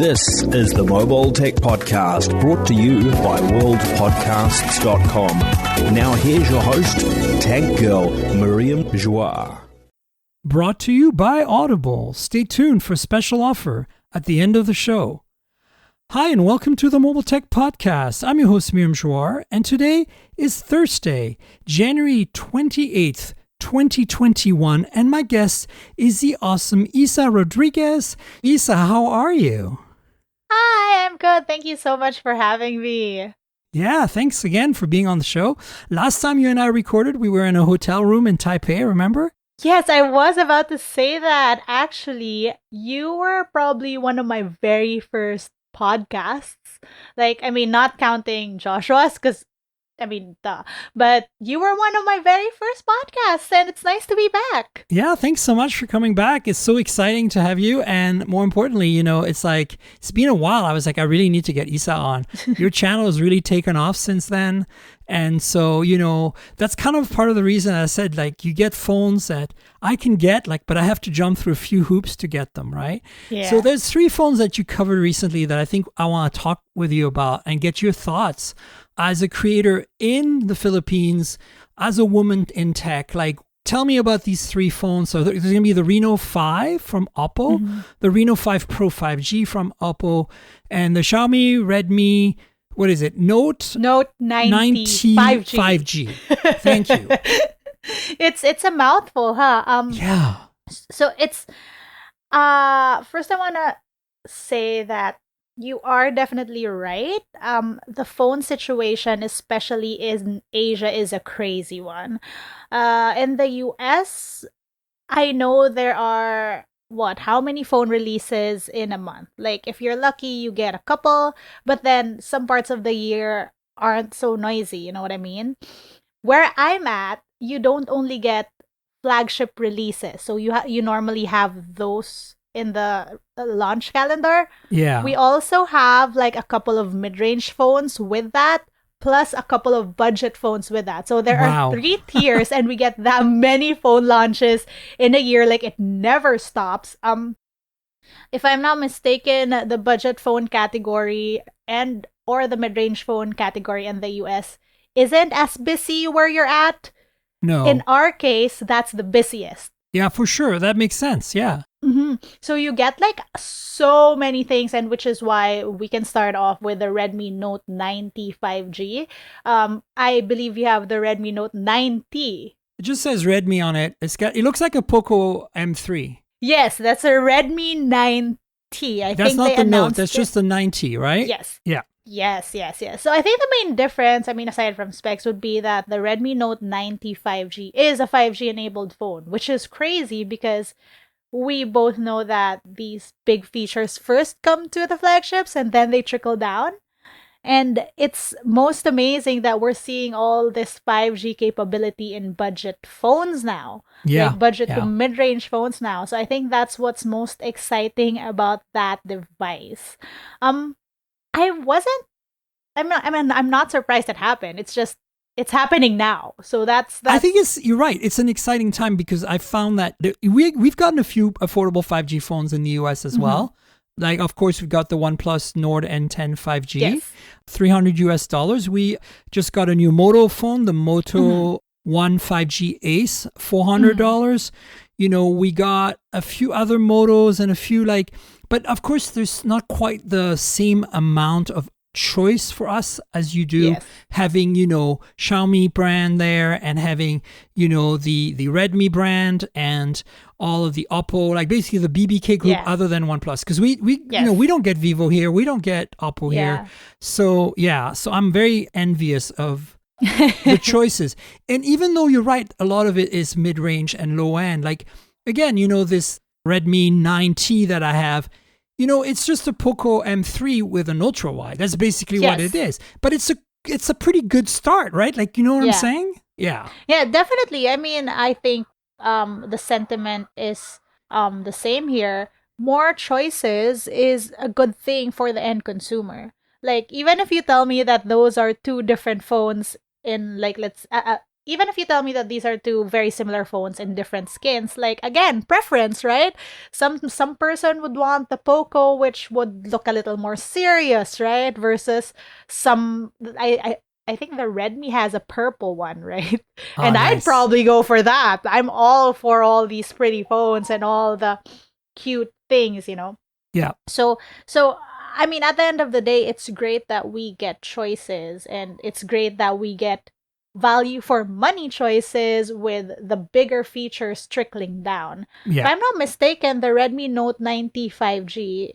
This is the Mobile Tech Podcast, brought to you by worldpodcasts.com. Now here's your host, Tech Girl, Miriam Joie. Brought to you by Audible. Stay tuned for a special offer at the end of the show. Hi, and welcome to the Mobile Tech Podcast. I'm your host, Miriam Joie, and today is Thursday, January 28th, 2021, and my guest is the awesome Isa Rodriguez. Isa, how are you? Hi, I'm good. Thank you so much for having me. Yeah, thanks again for being on the show. Last time you and I recorded, we were in a hotel room in Taipei, remember? Yes, I was about to say that. Actually, you were probably one of my very first podcasts. Not counting Joshua's, because duh. But you were one of my very first podcasts, and it's nice to be back. Yeah, thanks so much for coming back. It's so exciting to have you. And more importantly, it's been a while. I was like, I really need to get Isa on. Your channel has really taken off since then. And so, that's kind of part of the reason I said, you get phones that I can get, but I have to jump through a few hoops to get them, right? Yeah. So there's 3 phones that you covered recently that I think I want to talk with you about and get your thoughts as a creator in the Philippines, as a woman in tech. Tell me about these 3 phones. So there's going to be the Reno5 from Oppo, the Reno5 Pro 5G from Oppo, and the Xiaomi Redmi, what is it? Note 90 5G. Thank you. It's a mouthful, huh? Yeah. So it's first I want to say that you are definitely right. The phone situation, especially in Asia, is a crazy one. In the US, I know there are how many phone releases in a month? If you're lucky, you get a couple, but then some parts of the year aren't so noisy, you know what I mean? Where I'm at, you don't only get flagship releases. So you normally have those in the launch calendar. Yeah. We also have a couple of mid-range phones with that, plus a couple of budget phones with that. So there are 3 tiers, and we get that many phone launches in a year. It never stops. If I'm not mistaken, the budget phone category or the mid-range phone category in the US isn't as busy where you're at. No. In our case, that's the busiest. Yeah, for sure. That makes sense. Yeah. Mm-hmm. So you get so many things, and which is why we can start off with the Redmi Note 90 5G. I believe you have the Redmi Note 90. It just says Redmi on it. It looks like a Poco M3. Yes, that's a Redmi 90. That's not the Note. That's just the 90, right? Yes. Yeah. Yes. So I think the main difference, aside from specs, would be that the Redmi Note 90 5G is a 5G enabled phone, which is crazy because we both know that these big features first come to the flagships and then they trickle down. And it's most amazing that we're seeing all this 5G capability in budget phones now. Yeah. Budget to mid-range phones now. So I think that's what's most exciting about that device. I'm not surprised it happened. It's happening now. So that's I think you're right. It's an exciting time because I found that we've gotten a few affordable 5G phones in the US as well. Of course, we've got the OnePlus Nord N10 5G, yes. $300 US. We just got a new Moto phone, the Moto One 5G Ace, $400. We got a few other Motos and a few but of course, there's not quite the same amount of choice for us as you do having Xiaomi brand there and having the Redmi brand and all of the Oppo, basically the BBK group other than OnePlus, because we we don't get Vivo here, we don't get Oppo here, so I'm very envious of the choices. And even though you're right, a lot of it is mid-range and low end, again, this Redmi 9T that I have, it's just a Poco M3 with an ultra wide. That's basically what it is. But it's a pretty good start, right? What I'm saying? Yeah. Yeah, definitely. I think the sentiment is the same here. More choices is a good thing for the end consumer. Even if you tell me that those are 2 different phones in let's even if you tell me that these are two very similar phones in different skins, like again, preference, right? Some person would want the Poco, which would look a little more serious, right? Versus some I think the Redmi has a purple one, right? Oh, And I'd nice. probably go for that. I'm all for all these pretty phones and all the cute things, you know. Yeah. So I mean, at the end of the day, it's great that we get choices, and it's great that we get value for money choices with the bigger features trickling down. If Yeah. I'm not mistaken, the Redmi Note 90 5G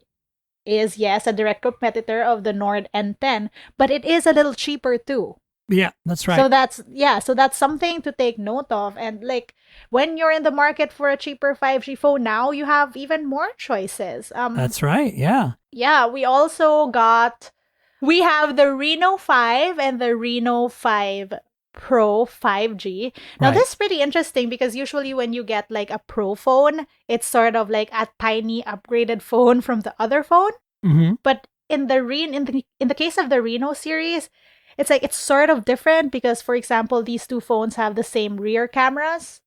is, yes, a direct competitor of the Nord N10, but it is a little cheaper too. Yeah, that's right. So that's something to take note of. And like when you're in the market for a cheaper 5G phone now, you have even more choices. That's right. Yeah. Yeah, we have the Reno 5 and the Reno 5 Pro 5G. Now, Right. this is pretty interesting because usually when you get like a Pro phone, it's sort of like a tiny upgraded phone from the other phone. Mm-hmm. But in the case of the Reno series, it's like it's sort of different because, for example, these two phones have the same rear cameras,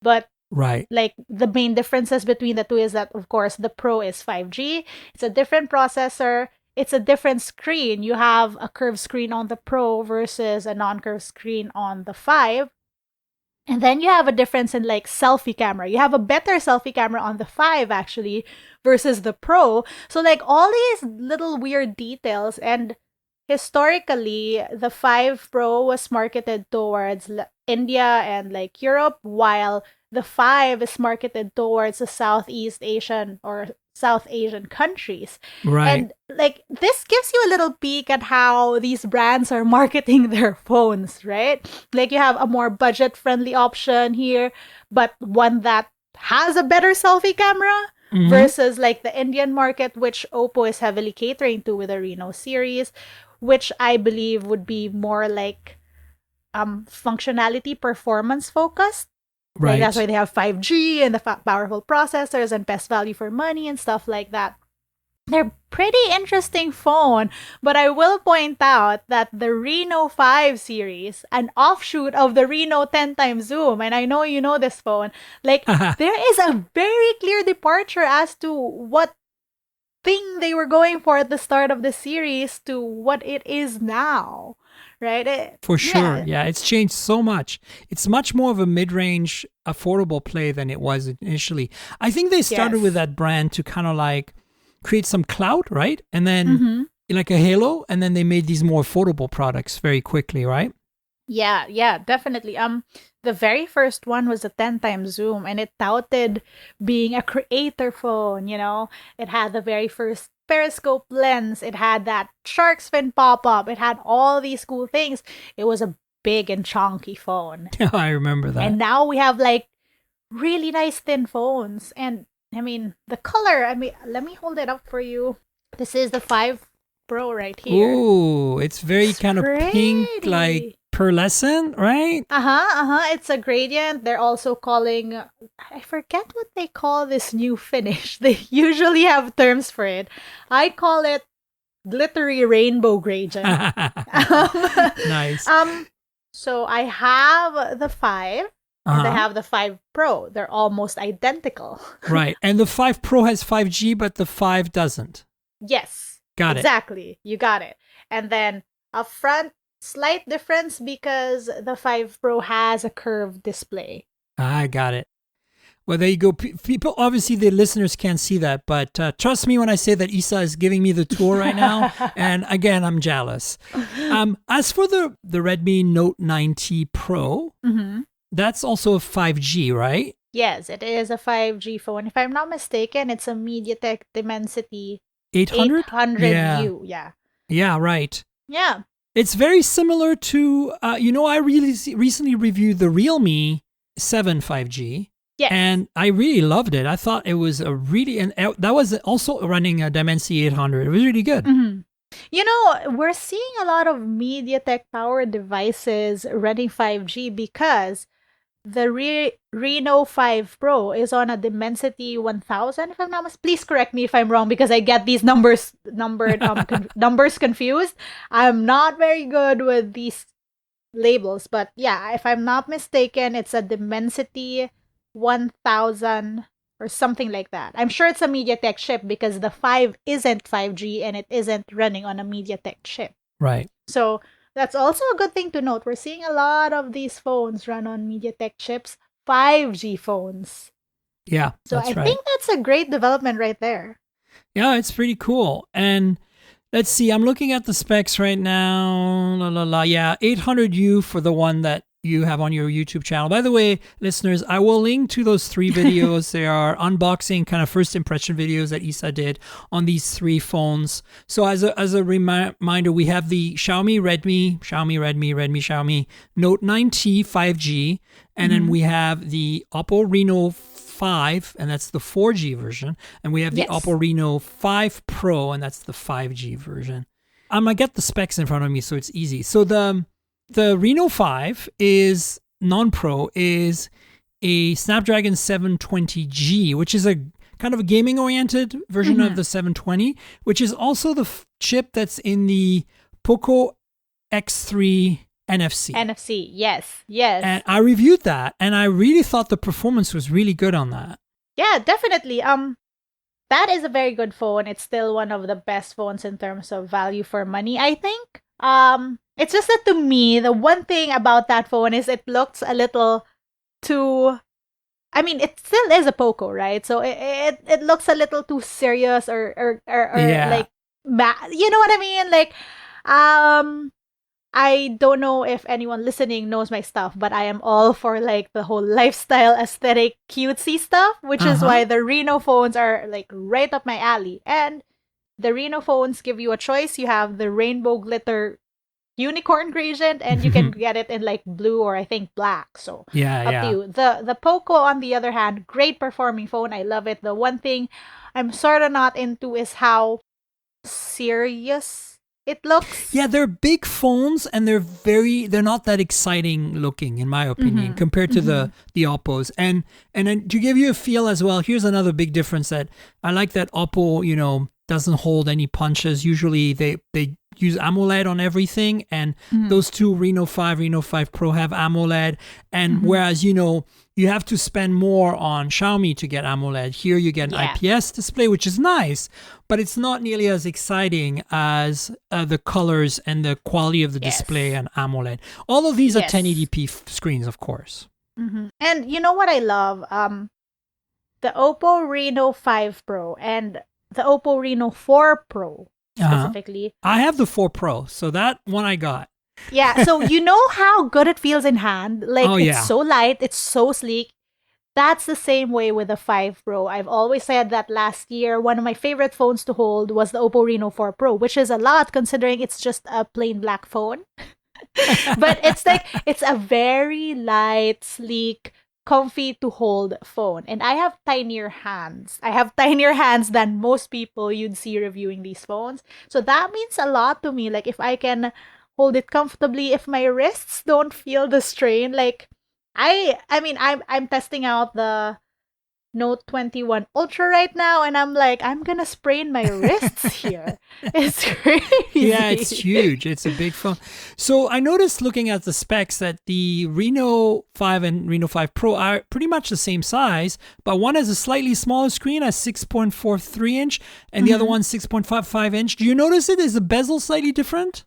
but Right. like the main differences between the two is that, of course, the Pro is 5G. It's a different processor. It's a different screen. You have a curved screen on the Pro versus a non-curved screen on the 5. And then you have a difference in like selfie camera. You have a better selfie camera on the 5 actually versus the Pro. So like all these little weird details, and historically the 5 Pro was marketed towards India and like Europe, while the 5 is marketed towards the Southeast Asian or South Asian countries. Right. And like this gives you a little peek at how these brands are marketing their phones, right? Like you have a more budget-friendly option here, but one that has a better selfie camera Mhm. versus like the Indian market, which Oppo is heavily catering to with the Reno series, which I believe would be more like functionality performance focused. Like Right. that's why they have 5G and the powerful processors and best value for money and stuff like that. They're pretty interesting phone, but I will point out that the Reno 5 series, an offshoot of the Reno 10 times zoom, and I know you know this phone, like there is a very clear departure as to what thing they were going for at the start of the series to what it is now, right? For sure. Yeah. It's changed so much. It's much more of a mid-range, affordable play than it was initially. I think they started Yes. with that brand to kind of like create some clout, right? And then Mm-hmm. like a halo, and then they made these more affordable products very quickly, right? Yeah, definitely. The very first one was a 10 times zoom, and it touted being a creator phone, you know. It had the very first periscope lens, it had that shark's fin pop-up, it had all these cool things. It was a big and chunky phone. I remember that. And now we have like really nice thin phones. And I mean, the color, I mean, let me hold it up for you. This is the 5 Pro right here. Ooh, it's very It's kind of pink, pretty. like pearlescent, right? It's a gradient. They're also calling, I forget what they call this new finish. They usually have terms for it. I call it glittery rainbow gradient. Nice. So I have the 5 and I Uh-huh. have the 5 Pro. They're almost identical. Right. And the 5 Pro has 5G, but the 5 doesn't. Yes. Got it. Exactly. You got it. And then up front, slight difference because the 5 Pro has a curved display. I got it. Well, there you go. People, obviously, the listeners can't see that, but trust me when I say that Isa is giving me the tour right now. And again, I'm jealous. As for the Redmi Note 90 Pro, Mm-hmm. that's also a 5G, right? Yes, it is a 5G phone. If I'm not mistaken, it's a MediaTek Dimensity 800? 800U. Yeah. Yeah, right. Yeah. It's very similar to, I really recently reviewed the Realme 7 5G. Yes. And I really loved it. I thought it was that was also running a Dimensity 800. It was really good. Mhm. You know, we're seeing a lot of MediaTek powered devices running 5G because the Reno 5 Pro is on a Dimensity 1000. If I'm not mistaken, please correct me if I'm wrong because I get these numbers numbers confused. I'm not very good with these labels, but yeah, if I'm not mistaken, it's a Dimensity 1000 or something like that. I'm sure it's a MediaTek chip because the 5 isn't 5G and it isn't running on a MediaTek chip. Right. So that's also a good thing to note. We're seeing a lot of these phones run on MediaTek chips, 5G phones. Yeah, So that's I right. think that's a great development right there. Yeah, it's pretty cool. And let's see, I'm looking at the specs right now. Yeah, 800U for the one that you have on your YouTube channel. By the way, listeners, I will link to those 3 videos. They are unboxing kind of first impression videos that Isa did on these 3 phones. So as a reminder, we have the Redmi Note 9T 5G, and then we have the Oppo Reno5, and that's the 4G version, and we have the Oppo Reno5 Pro, and that's the 5G version. I'm gonna get the specs in front of me so it's easy. So the Reno 5 is non-pro, is a Snapdragon 720G, which is a kind of a gaming-oriented version of the 720, which is also the chip that's in the Poco X3 NFC. NFC, yes. And I reviewed that, and I really thought the performance was really good on that. Yeah, definitely. That is a very good phone. It's still one of the best phones in terms of value for money, I think. It's just that to me, the one thing about that phone is it looks a little too... I mean, it still is a Poco, right? So it looks a little too serious or like... you know what I mean? Like, I don't know if anyone listening knows my stuff, but I am all for like the whole lifestyle aesthetic cutesy stuff, which is why the Reno phones are like right up my alley. And the Reno phones give you a choice. You have the rainbow glitter unicorn gradient, and you can get it in like blue or I think black. So up to you. The Poco, on the other hand, great performing phone. I love it. The one thing I'm sort of not into is how serious it looks. Yeah, they're big phones, and they're not that exciting looking, in my opinion, compared to the Oppos. And then to give you a feel as well, here's another big difference that I like that Oppo, doesn't hold any punches. Usually they use AMOLED on everything, and those 2 Reno 5 Pro have AMOLED, and whereas you have to spend more on Xiaomi to get AMOLED. Here you get an IPS display, which is nice, but it's not nearly as exciting as the colors and the quality of the display and AMOLED. All of these are 1080p screens, of course. And you know what I love? The Oppo Reno 5 Pro and the Oppo Reno 4 Pro specifically. I have the 4 Pro, so that one I got. Yeah, so you know how good it feels in hand? Like, it's so light, it's so sleek. That's the same way with the 5 Pro. I've always said that last year, one of my favorite phones to hold was the Oppo Reno 4 Pro, which is a lot considering it's just a plain black phone. But it's a very light, sleek, comfy to hold phone. And I have tinier hands. I have tinier hands than most people you'd see reviewing these phones. So that means a lot to me. Like, if I can hold it comfortably, if my wrists don't feel the strain, like I mean I'm testing out the Note 21 Ultra right now, and I'm like, I'm gonna sprain my wrists here. It's crazy. Yeah, it's huge. It's a big phone. So I noticed looking at the specs that the Reno 5 and Reno 5 Pro are pretty much the same size, but one has a slightly smaller screen at 6.43 inch, and the other one 6.55 inch. Do you notice it? Is the bezel slightly different?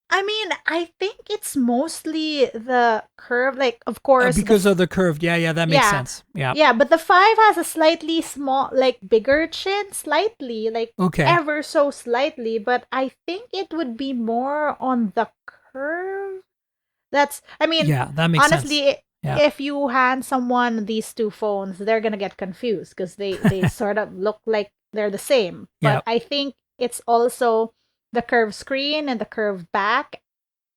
I mean, I think it's mostly the curve, like, of course. Because of the curved. Yeah, that makes sense. Yeah. Yeah, but the 5 has a slightly small, like, bigger chin, slightly, like, ever so slightly, but I think it would be more on the curve. That makes honestly, sense. If you hand someone these 2 phones, they're gonna get confused because they sort of look like they're the same. But I think it's also the curved screen and the curved back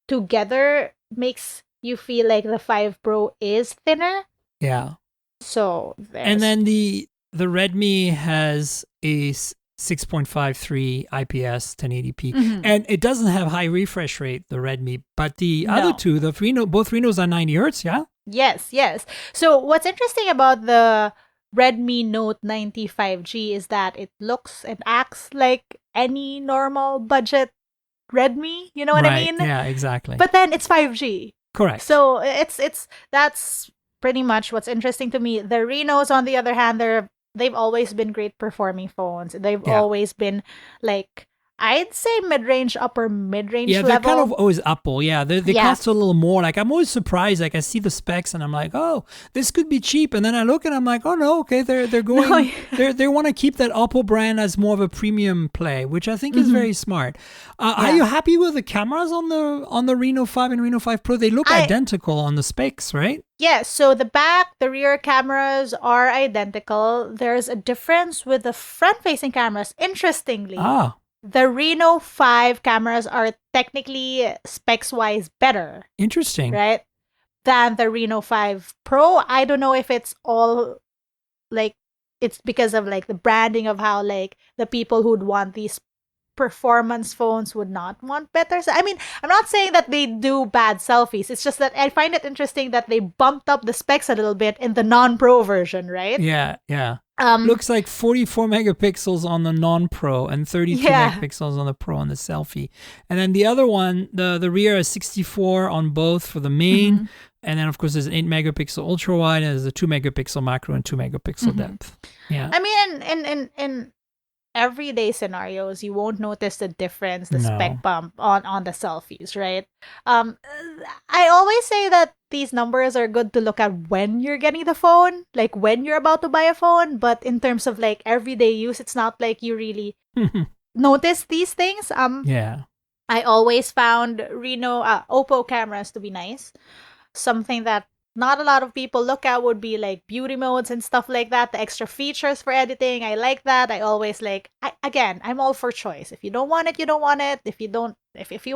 together makes you feel like the 5 Pro is thinner. Yeah. So and then the Redmi has a 6.53 IPS 1080p, and it doesn't have high refresh rate, the Redmi, but the other 2, both Renos are 90 hertz. Yeah. Yes. So what's interesting about the Redmi Note 90 5G is that it looks and acts like any normal budget Redmi, you know what I mean? Yeah, exactly. But then it's 5G. Correct. So it's that's pretty much what's interesting to me. The Renos, on the other hand, they've always been great performing phones. They've Yeah. always been like, I'd say mid-range, upper mid-range Yeah, they're level. kind of always Apple. Yeah, they Yeah. cost a little more. Like I'm always surprised. Like I see the specs and I'm like, oh, this could be cheap. And then I look and I'm like, oh no, okay, they're going. They want to keep that Oppo brand as more of a premium play, which I think is very smart. Are you happy with the cameras on the Reno 5 and Reno 5 Pro? They look identical on the specs, right? Yeah, so the back, the rear cameras are identical. There's a difference with the front-facing cameras. Interestingly, the Reno 5 cameras are technically specs-wise better. Interesting. Right? Than the Reno 5 Pro. I don't know if it's all like, it's because of like the branding of how like the people who'd want these performance phones would not want better. So, I mean, I'm not saying that they do bad selfies. It's just that I find it interesting that they bumped up the specs a little bit in the non-pro version, right? Yeah. Looks like 44 megapixels on the non-pro and 32 megapixels on the pro on the selfie. And then the other one, the rear is 64 on both for the main. And then, of course, there's an 8 megapixel ultra wide, and there's a 2 megapixel macro and 2 megapixel depth. Yeah. I mean, in everyday scenarios, you won't notice the difference, the spec bump on the selfies, right? I always say that these numbers are good to look at when you're getting the phone, like when you're about to buy a phone. But in terms of like everyday use, it's not like you really notice these things. I always found Oppo cameras to be nice. Something that not a lot of people look at would be like beauty modes and stuff like that. The extra features for editing, I like that. I always like, I'm all for choice. If you don't want it, you don't want it. If you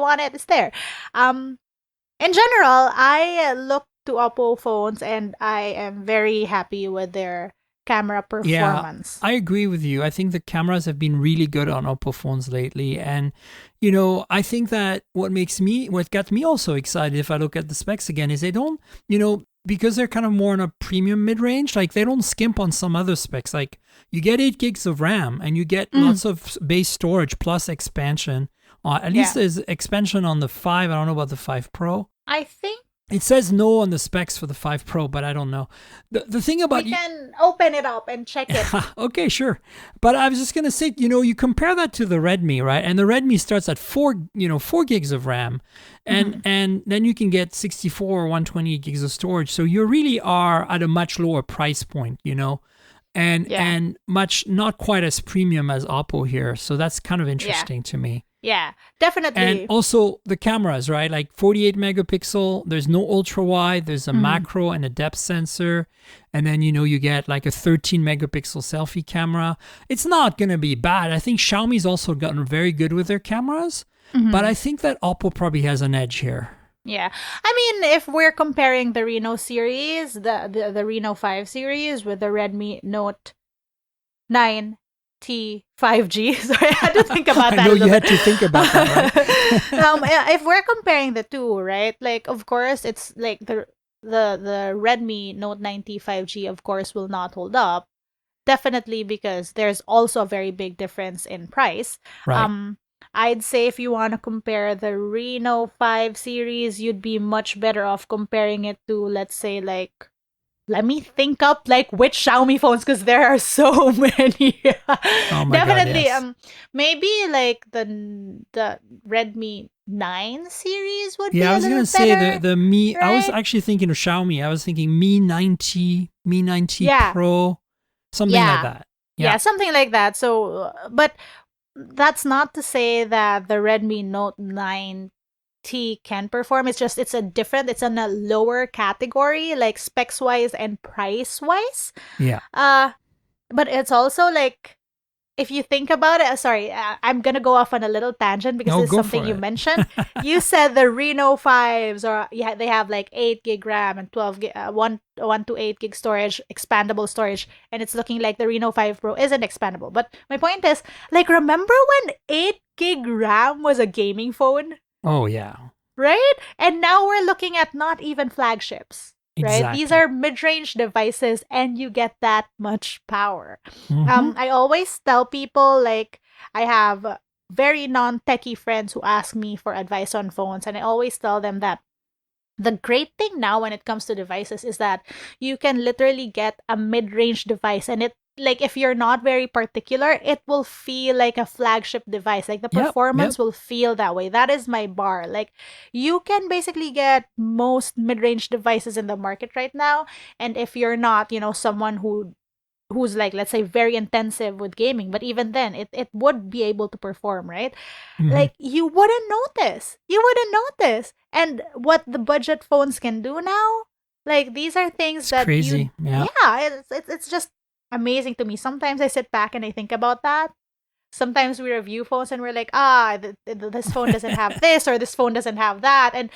want it, it's there. In general, I look to Oppo phones and I am very happy with their camera performance. Yeah, I agree with you. I think the cameras have been really good on Oppo phones lately. And, I think that what got me also excited if I look at the specs again is they don't, because they're kind of more in a premium mid-range, like they don't skimp on some other specs. Like you get 8 gigs of RAM and you get lots of base storage plus expansion. At least there's expansion on the 5. I don't know about the 5 Pro. I think it says no on the specs for the 5 Pro, but I don't know. The thing about... We can open it up and check it. Okay, sure. But I was just going to say, you compare that to the Redmi, right? And the Redmi starts at 4 gigs of RAM. And then you can get 64 or 128 gigs of storage. So you really are at a much lower price point, and much not quite as premium as Oppo here. So that's kind of interesting to me. Yeah, definitely. And also the cameras, right? Like 48 megapixel, there's no ultra wide, there's a macro and a depth sensor. And then, you get like a 13 megapixel selfie camera. It's not going to be bad. I think Xiaomi's also gotten very good with their cameras, but I think that Oppo probably has an edge here. Yeah. I mean, if we're comparing the Reno series, the Reno 5 series with the Redmi Note 9 T 5G. Sorry, I had to think about that. I know you had to think about that, right? If we're comparing the two, right? Like, of course, it's like the Redmi Note 9T 5G, of course, will not hold up. Definitely because there's also a very big difference in price. Right. I'd say if you want to compare the Reno 5 series, you'd be much better off comparing it to, let's say, like, let me think up like which Xiaomi phones because there are so many. Oh my Definitely, God, yes. Maybe like the Redmi 9 series would be a I was little gonna say better, the Mi. right? I was actually thinking of Xiaomi. I was thinking Mi 9T Pro, something like that. Yeah, something like that. So, but that's not to say that the Redmi Note 9T can perform. It's in a lower category, like specs wise and price wise. Yeah. But it's also like, if you think about it, I'm gonna go off on a little tangent because it's something you mentioned. You said the Reno 5s they have like 8 gig RAM and 12 gig, 1 to 8 gig storage, expandable storage, and it's looking like the Reno 5 Pro isn't expandable. But my point is, like, remember when 8 gig RAM was a gaming phone? Oh yeah. Right? And now we're looking at not even flagships. Right? Exactly. These are mid-range devices and you get that much power. I always tell people, like, I have very non-techie friends who ask me for advice on phones, and I always tell them that The great thing now when it comes to devices is that you can literally get a mid-range device, and it, like, if you're not very particular, it will feel like a flagship device. Like the Yep. performance will feel that way. That is my bar. Like, you can basically get most mid-range devices in the market right now, and if you're not, someone who's like, let's say, very intensive with gaming, but even then it would be able to perform, right? Mhm. Like, you wouldn't notice. And what the budget phones can do now, like, these are things It's that crazy. Yeah. it's just amazing to me. Sometimes I sit back and I think about that. Sometimes we review phones and we're like, this phone doesn't have this, or this phone doesn't have that. And,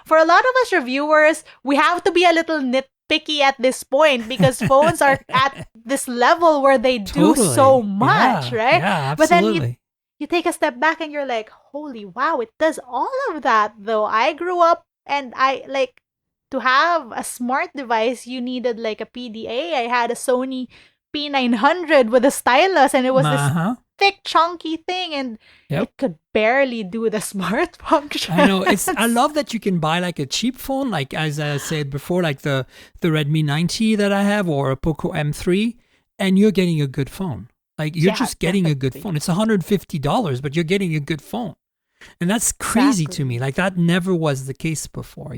for a lot of us reviewers, we have to be a little nitpicky at this point, because phones are at this level where they do Totally. so much, Yeah. right? Yeah, But then absolutely. you take a step back and you're like, holy wow, it does all of that, though. I grew up and I like to have a smart device, you needed like a PDA. I had a Sony P900 with a stylus, and it was this Uh-huh. thick, chunky thing, and Yep. it could barely do the smart function. I know. I love that you can buy like a cheap phone, like as I said before, like the Redmi 90 that I have, or a Poco M3, and you're getting a good phone. Like, you're Yeah, just getting a good definitely. phone. It's $150, but you're getting a good phone. And that's crazy to me. Like, that never was the case before,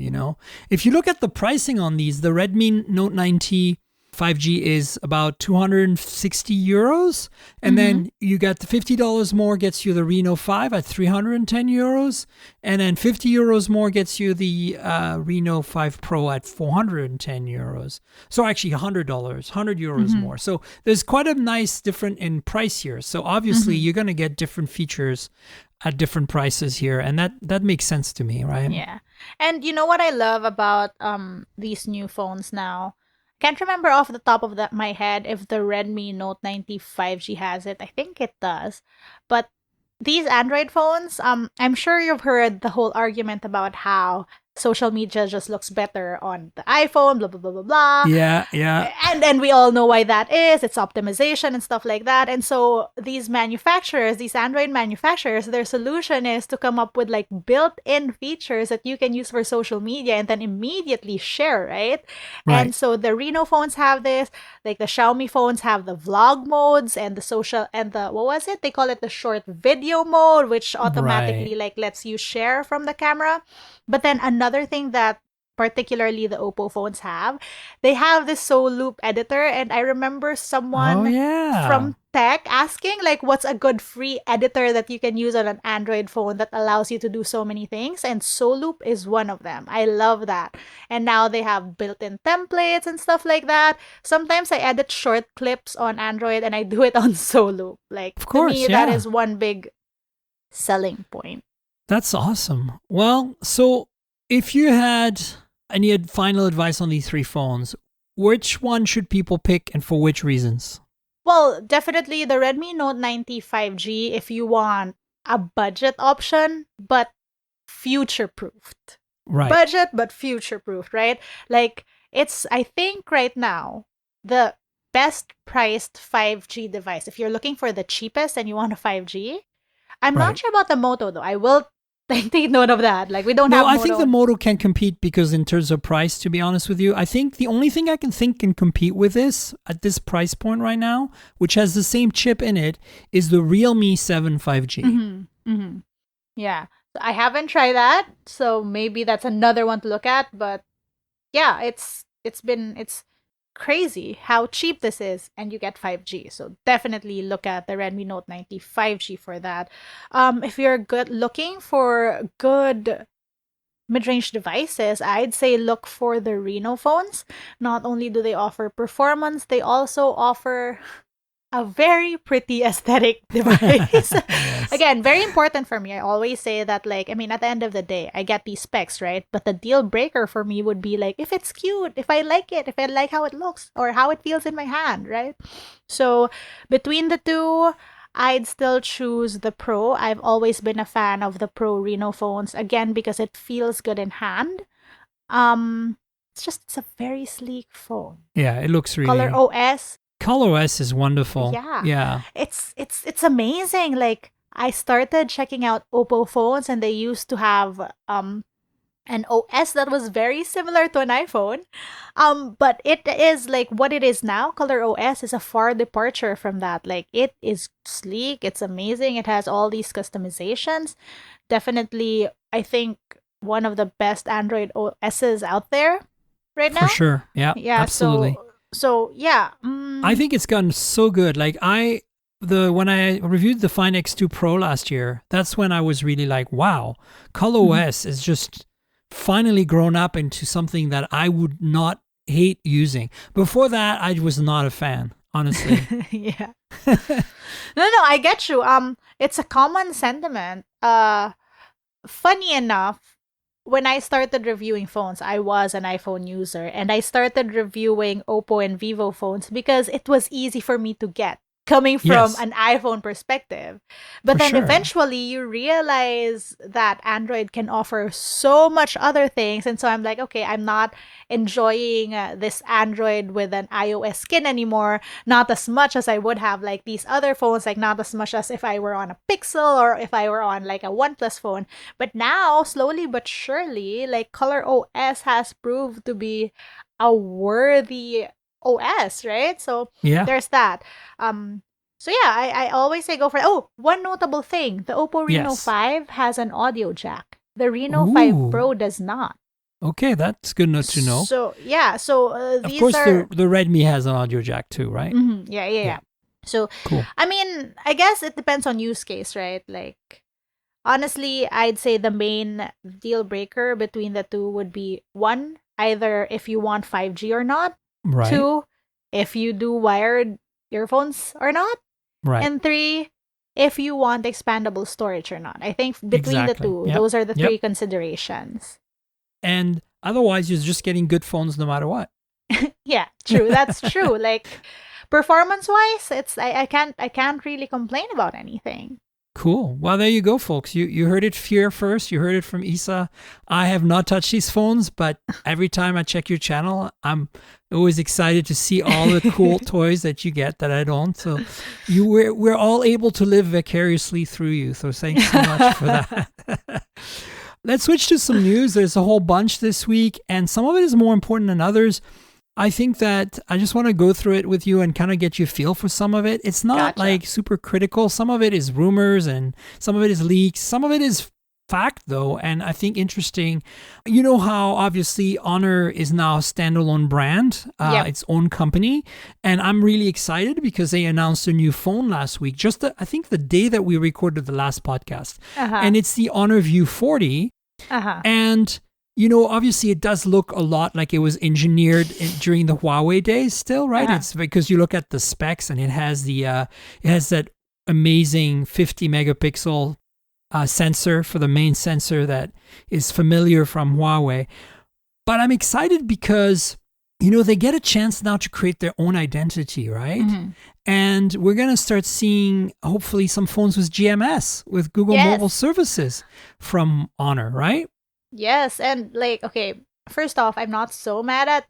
If you look at the pricing on these, the Redmi Note 90 5G is about 260 euros. And then you got the $50 more gets you the Reno5 at 310 euros. And then 50 euros more gets you the Reno5 Pro at 410 euros. So actually $100, 100 euros more. So there's quite a nice difference in price here. So obviously you're going to get different features at different prices here. And that makes sense to me, right? Yeah. And you know what I love about these new phones now? Can't remember off the top of my head if the Redmi Note 90 5G has it. I think it does. But these Android phones, I'm sure you've heard the whole argument about how social media just looks better on the iPhone, blah, blah, blah, blah, blah. Yeah, yeah. And then we all know why that is. It's optimization and stuff like that. And so these Android manufacturers, their solution is to come up with like built-in features that you can use for social media and then immediately share, right? And so the Reno phones have this, like the Xiaomi phones have the vlog modes and the social, and the, what was it? They call it the short video mode, which automatically like lets you share from the camera. But then another thing that particularly the Oppo phones they have this Soul Loop editor, and I remember someone from tech asking like, what's a good free editor that you can use on an Android phone that allows you to do so many things, and Soul Loop is one of them. I love that. And now they have built-in templates and stuff like that. Sometimes I edit short clips on Android and I do it on Soul Loop. Like, Of course, to me, that is one big selling point. That's awesome. Well, so if you had any final advice on these three phones, which one should people pick and for which reasons? Well, definitely the Redmi Note 90 5G if you want a budget option, but future-proofed. Right. Budget, but future-proofed, right? Like, it's, I think right now, the best priced 5G device. If you're looking for the cheapest and you want a 5G, I'm not sure about the Moto though. I will take note of that. Like, we don't have I Moto. think the Moto can compete because in terms of price, to be honest with you, I think the only thing I can think can compete with this at this price point right now, which has the same chip in it, is the Realme 7 5G. Yeah. I haven't tried that, so maybe that's another one to look at. But yeah, it's crazy how cheap this is, and you get 5G. So definitely look at the Redmi Note 90 5G for that. If you're looking for good mid-range devices, I'd say look for the Reno phones. Not only do they offer performance, they also offer a very pretty aesthetic device. Again, very important for me. I always say that, like, I mean, at the end of the day, I get these specs, right? But the deal breaker for me would be like, if it's cute, if I like it, if I like how it looks or how it feels in my hand, right? So between the two, I'd still choose the Pro. I've always been a fan of the Pro Reno phones, again, because it feels good in hand. It's a very sleek phone. Yeah, it looks really... ColorOS is wonderful. Yeah. It's amazing. Like, I started checking out Oppo phones and they used to have an OS that was very similar to an iPhone. But it is like what it is now. Color OS is a far departure from that. Like it is sleek, it's amazing, it has all these customizations. Definitely, I think one of the best Android OSs out there right now. For sure. Yeah, Yeah, absolutely. so yeah. I think it's gotten so good. Like when I reviewed the Find X2 Pro last year, that's when I was really like, wow, ColorOS is just finally grown up into something that I would not hate using. Before that, I was not a fan, honestly. Yeah. No, I get you. It's a common sentiment. Funny enough, when I started reviewing phones, I was an iPhone user, and I started reviewing Oppo and Vivo phones because it was easy for me to get, coming from Yes. an iPhone perspective. But For then sure. eventually you realize that Android can offer so much other things. And so I'm like, okay, I'm not enjoying this Android with an iOS skin anymore. Not as much as I would have like these other phones, like not as much as if I were on a Pixel or if I were on like a OnePlus phone. But now, slowly but surely, like Color OS has proved to be a worthy OS, right? So Yeah. there's that. So yeah, I always say go for it. Oh, one notable thing: the Oppo Reno Yes. 5 has an audio jack. The Reno 5 Ooh. Pro does not. Okay, that's good enough to know. So yeah, so Of these course, are the Redmi has an audio jack too, right? yeah. So Cool. I mean, I guess it depends on use case, right? Like honestly, I'd say the main deal breaker between the two would be one, either if you want 5G or not. Right. Two, if you do wired earphones or not. Right. And three, if you want expandable storage or not. I think between Exactly. the two, Yep. those are the Yep. three considerations. And otherwise, you're just getting good phones no matter what. Yeah, true. That's true. Like performance wise, I can't really complain about anything. Cool. Well, there you go, folks. You heard it here first. You heard it from Isa. I have not touched these phones, but every time I check your channel, I'm always excited to see all the cool toys that you get that I don't. So we're all able to live vicariously through you. So thanks so much for that. Let's switch to some news. There's a whole bunch this week, and some of it is more important than others. I think that I just want to go through it with you and kind of get you a feel for some of it. It's not Gotcha. like super critical. Some of it is rumors and some of it is leaks. Some of it is fact, though, and I think interesting. You know how obviously Honor is now a standalone brand, Yep. its own company, and I'm really excited because they announced a new phone last week, I think the day that we recorded the last podcast, and it's the Honor View40, and you know, obviously it does look a lot like it was engineered during the Huawei days still, right? It's because you look at the specs and it has that amazing 50 megapixel sensor for the main sensor that is familiar from Huawei. But I'm excited because, you know, they get a chance now to create their own identity, right? And we're going to start seeing hopefully some phones with GMS, with Google Mobile Services from Honor, right? Yes, and like, okay, first off, I'm not so mad at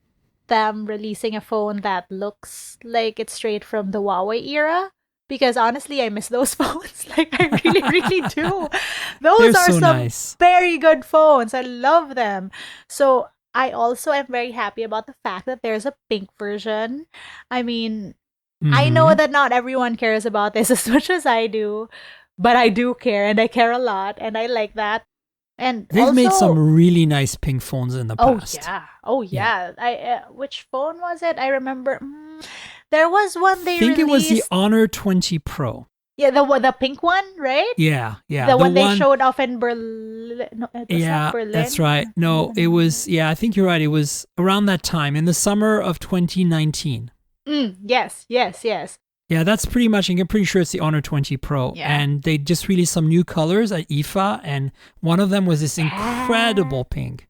them releasing a phone that looks like it's straight from the Huawei era, because honestly, I miss those phones. Like, I really, really do. Those They're are so some nice. very good phones. I love them. So I also am very happy about the fact that there's a pink version. I mean, I know that not everyone cares about this as much as I do, but I do care, and I care a lot, and I like that. And They've also, made some really nice pink phones in the past. Oh yeah. I which phone was it? I remember there was one they I think released. it was the Honor 20 Pro. Yeah, the pink one, right? Yeah. The one they showed off in Berlin. No, it was not Berlin. That's right. No, it was. Yeah, I think you're right. It was around that time in the summer of 2019. Yes. Yeah, that's pretty much, I'm pretty sure it's the Honor 20 Pro. Yeah. And they just released some new colors at IFA, and one of them was this incredible pink.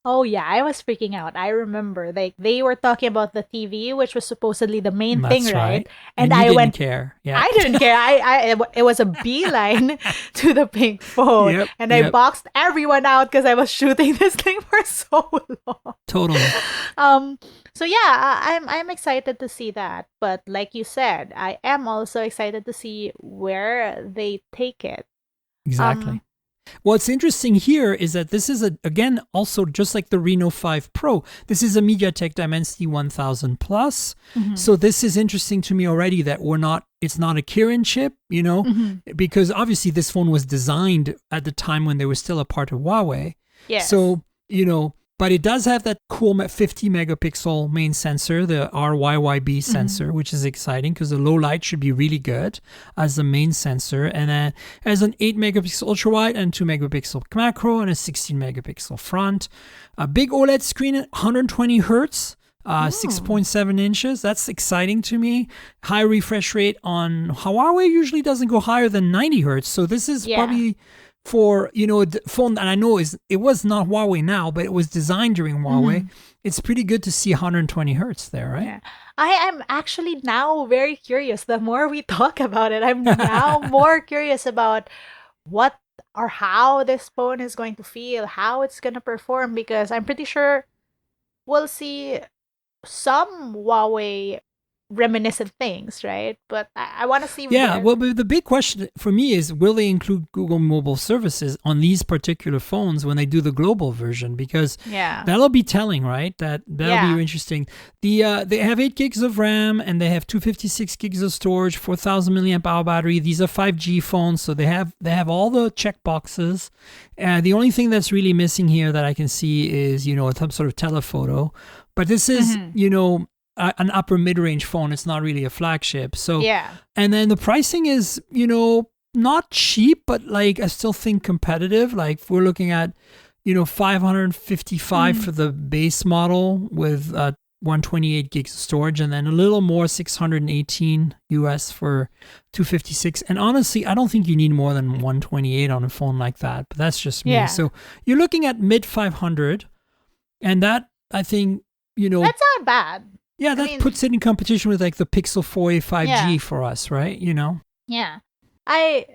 Oh yeah, I was freaking out. I remember they were talking about the TV, which was supposedly the main thing, right? And I didn't went care. Yeah. I didn't care. It was a beeline to the pink phone, and I boxed everyone out because I was shooting this thing for so long. Totally. So yeah, I'm excited to see that. But like you said, I am also excited to see where they take it. Exactly. What's interesting here is that this is again also just like the Reno5 Pro. This is a MediaTek Dimensity 1000 Plus. So this is interesting to me already that it's not a Kirin chip, because obviously this phone was designed at the time when they were still a part of Huawei. Yes. So, but it does have that cool 50 megapixel main sensor, the RYYB sensor, which is exciting because the low light should be really good as the main sensor. And then has an 8 megapixel ultra wide and 2 megapixel macro and a 16 megapixel front. A big OLED screen at 120 hertz. 6.7 inches. That's exciting to me. High refresh rate on Huawei usually doesn't go higher than 90 hertz. So this is probably for, a phone that I know it was not Huawei now, but it was designed during Huawei. It's pretty good to see 120 hertz there, right? Yeah. I am actually now very curious. The more we talk about it, I'm now more curious about what or how this phone is going to feel, how it's going to perform, because I'm pretty sure we'll see some Huawei reminiscent things, right? But I want to see. Well, but the big question for me is, will they include Google mobile services on these particular phones when they do the global version? Because that'll be telling, right? That'll be interesting. They have 8 gigs of RAM and they have 256 gigs of storage, 4,000 milliamp hour battery. These are 5G phones, so they have all the check boxes. The only thing that's really missing here that I can see is some sort of telephoto. But this is an upper mid-range phone. It's not really a flagship. So and then the pricing is not cheap, but like I still think competitive. Like we're looking at 555 for the base model with 128 gigs of storage, and then a little more, 618 US for 256. And honestly, I don't think you need more than 128 on a phone like that, but that's just me. So you're looking at mid 500, and that I think that's not bad. Yeah, that puts it in competition with like the Pixel 4a 5G for us, right? Yeah. I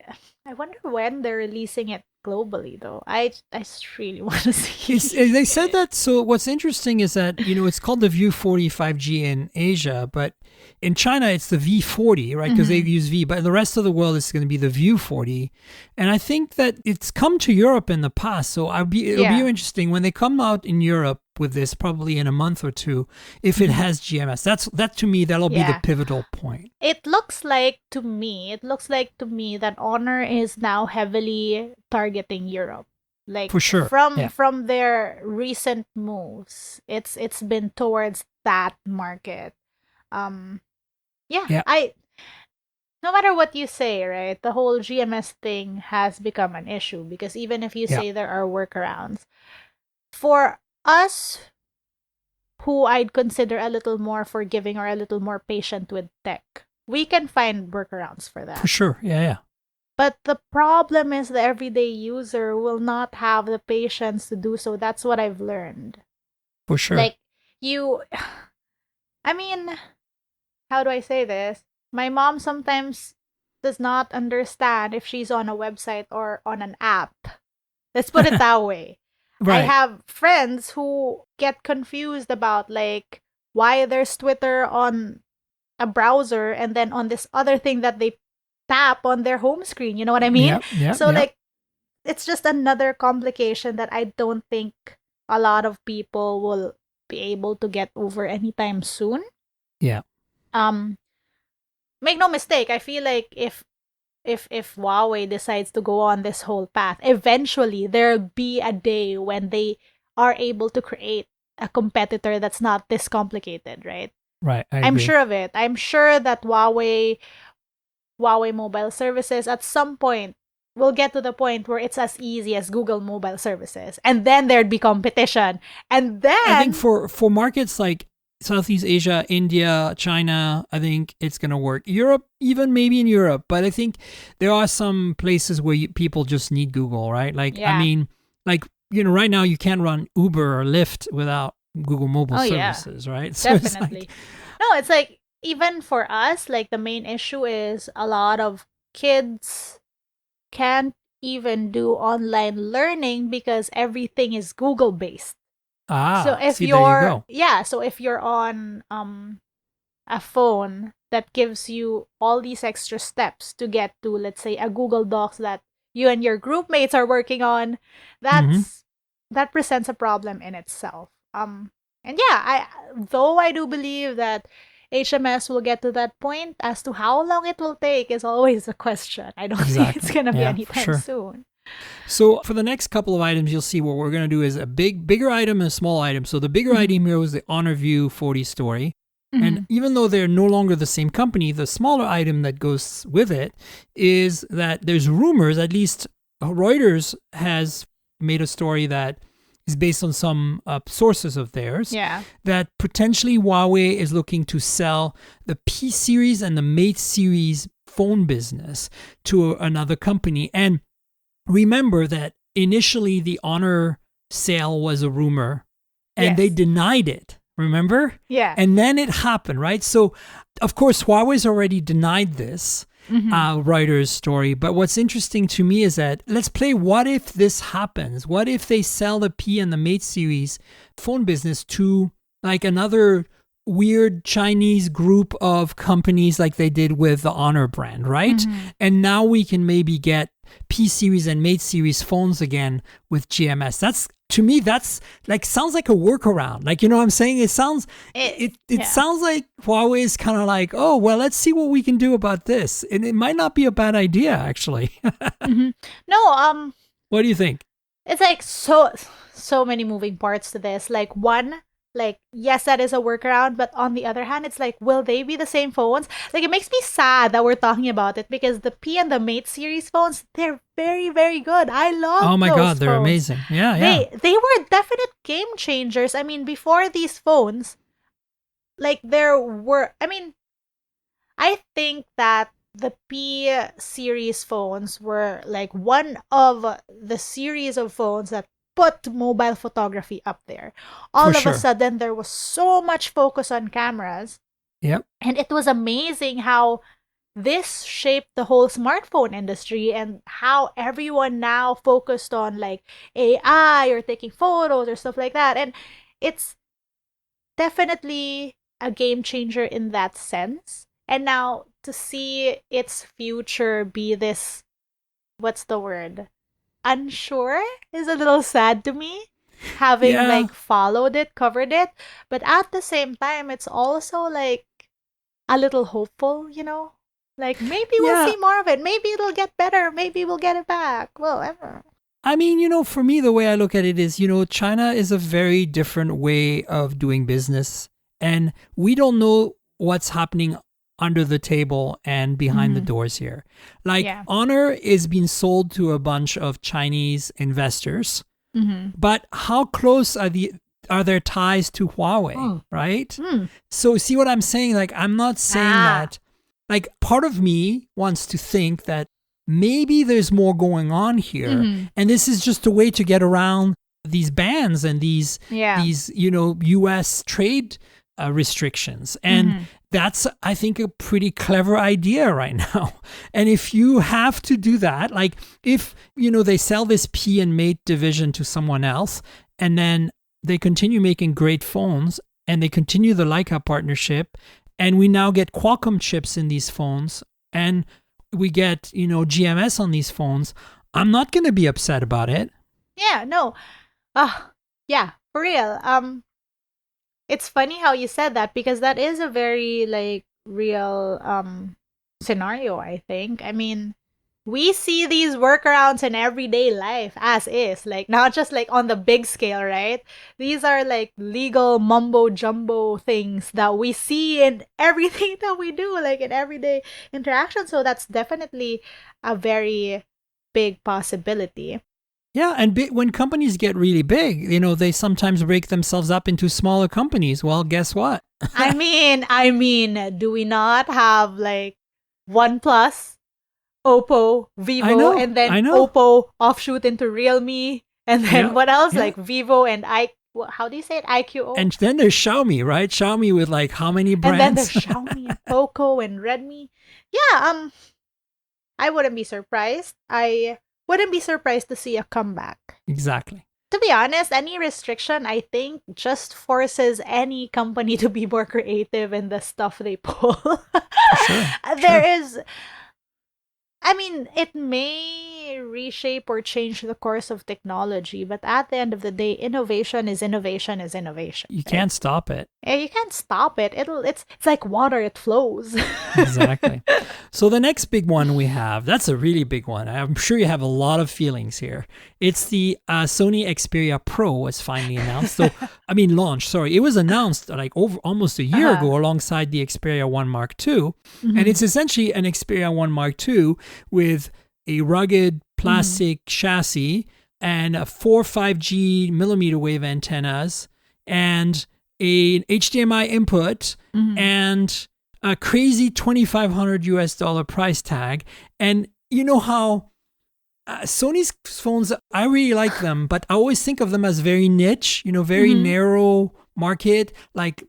wonder when they're releasing it globally, though. I just really want to see. They said that. So what's interesting is that it's called the View40 5G in Asia, but in China it's the V40, right? Because they use V. But in the rest of the world, it's going to be the View40. And I think that it's come to Europe in the past, so it'll be interesting when they come out in Europe with this, probably in a month or two, if it has GMS. That to me, that'll be the pivotal point. It looks like to me that Honor is now heavily targeting Europe. Like for sure. From their recent moves, it's been towards that market. No matter what you say, right, the whole GMS thing has become an issue, because even if you say there are workarounds, for us who I'd consider a little more forgiving or a little more patient with tech, we can find workarounds for that. For sure, yeah. But the problem is the everyday user will not have the patience to do so. That's what I've learned. For sure. Like, how do I say this? My mom sometimes does not understand if she's on a website or on an app. Let's put it that way. Right. I have friends who get confused about like why there's Twitter on a browser and then on this other thing that they tap on their home screen. You know what I mean? Like, it's just another complication that I don't think a lot of people will be able to get over anytime soon. Yeah. Make no mistake, I feel like if Huawei decides to go on this whole path, eventually there'll be a day when they are able to create a competitor that's not this complicated, right? Right. I'm sure of it. I'm sure that Huawei mobile services at some point will get to the point where it's as easy as Google mobile services, and then there'd be competition. And then I think for markets like Southeast Asia, India, China, I think it's going to work. Europe, even maybe in Europe, but I think there are some places where people just need Google, right? Like, I mean, like, right now you can't run Uber or Lyft without Google mobile services, right? So definitely. It's like, even for us, like the main issue is a lot of kids can't even do online learning because everything is Google based. So if you're on a phone that gives you all these extra steps to get to, let's say, a Google Docs that you and your group mates are working on, Mm-hmm. that presents a problem in itself. And yeah, I do believe that HMS will get to that point. As to how long it will take is always a question. I don't think it's Exactly. gonna be Yeah, for anytime sure. soon. So for the next couple of items, you'll see what we're going to do is a bigger item and a small item. So the bigger item here was the Honor View40 story. And even though they're no longer the same company, the smaller item that goes with it is that there's rumors, at least Reuters has made a story that is based on some sources of theirs, Yeah. that potentially Huawei is looking to sell the P series and the Mate series phone business to another company. And remember that initially the Honor sale was a rumor and they Yes. denied it. Remember? Yeah. And then it happened, right? So, of course, Huawei's already denied this Reuters story. But what's interesting to me is that let's play what if this happens? What if they sell the P and the Mate series phone business to like another weird Chinese group of companies like they did with the Honor brand, right? And now we can maybe get P series and Mate series phones again with GMS. That's, to me, that's like, sounds like a workaround. Like, you know what I'm saying? It sounds, it Yeah. sounds like Huawei is kind of like, oh, well, let's see what we can do about this. And it might not be a bad idea, actually. No, What do you think? it's like so many moving parts to this. Like one, like yes, that is a workaround, but on the other hand, it's like, will they be the same phones? Like it makes me sad that we're talking about it because the P and the Mate series phones, they're very, very good. I love Oh my those God, they're phones. amazing. Yeah, yeah. They were definite game changers. I mean, before these phones, like I think that the P series phones were like one of the series of phones that put mobile photography up there. All For of sure. a sudden, there was so much focus on cameras, Yep. and it was amazing how this shaped the whole smartphone industry and how everyone now focused on like AI or taking photos or stuff like that. And it's definitely a game changer in that sense. And now to see its future be this, what's the word? Unsure is a little sad to me, having Yeah. like followed it, covered it. But at the same time, it's also like a little hopeful, you know? Like maybe we'll Yeah. see more of it. Maybe it'll get better. Maybe we'll get it back. Well, ever. I mean, you know, for me, the way I look at it is, you know, China is a very different way of doing business. And we don't know what's happening under the table and behind the doors here. Like, Yeah. Honor is being sold to a bunch of Chinese investors. But how close are their ties to Huawei, right? So see what I'm saying? Like, I'm not saying that, like, part of me wants to think that maybe there's more going on here. And this is just a way to get around these bans and these, you know, US trade restrictions. And that's, I think, a pretty clever idea right now. And if you have to do that, like if, you know, they sell this P and Mate division to someone else and then they continue making great phones and they continue the Leica partnership and we now get Qualcomm chips in these phones and we get, you know, GMS on these phones, I'm not going to be upset about it. Yeah, no. Yeah, for real. It's funny how you said that because that is a very like real scenario, I think. I mean, we see these workarounds in everyday life as is, like not just like on the big scale, right? These are like legal mumbo jumbo things that we see in everything that we do, like in everyday interaction. So that's definitely a very big possibility. Yeah, and when companies get really big, you know, they sometimes break themselves up into smaller companies. Well, guess what? I mean, do we not have like OnePlus, Oppo, Vivo, and then Oppo offshoot into Realme, and then what else? Like Vivo and how do you say it? IQO. And then there's Xiaomi, right? Xiaomi with like how many brands? And then there's Xiaomi and Poco and Redmi. Yeah, I wouldn't be surprised. I wouldn't be surprised to see a comeback. Exactly. To be honest, any restriction, I think, just forces any company to be more creative in the stuff they pull. Sure. There is, I mean, it may may reshape or change the course of technology, but at the end of the day, innovation is innovation is innovation. You can't stop it. You can't stop it. It's like water, it flows. Exactly. So the next big one we have, that's a really big one. I'm sure you have a lot of feelings here. It's the Sony Xperia Pro was finally announced. So, launched, sorry. It was announced like over almost a year ago alongside the Xperia 1 Mark II. And it's essentially an Xperia 1 Mark II with a rugged plastic chassis and 4 5G millimeter wave antennas and an HDMI input and a crazy $2,500 price tag. And you know how Sony's phones, I really like them, but I always think of them as very niche, very narrow market, like,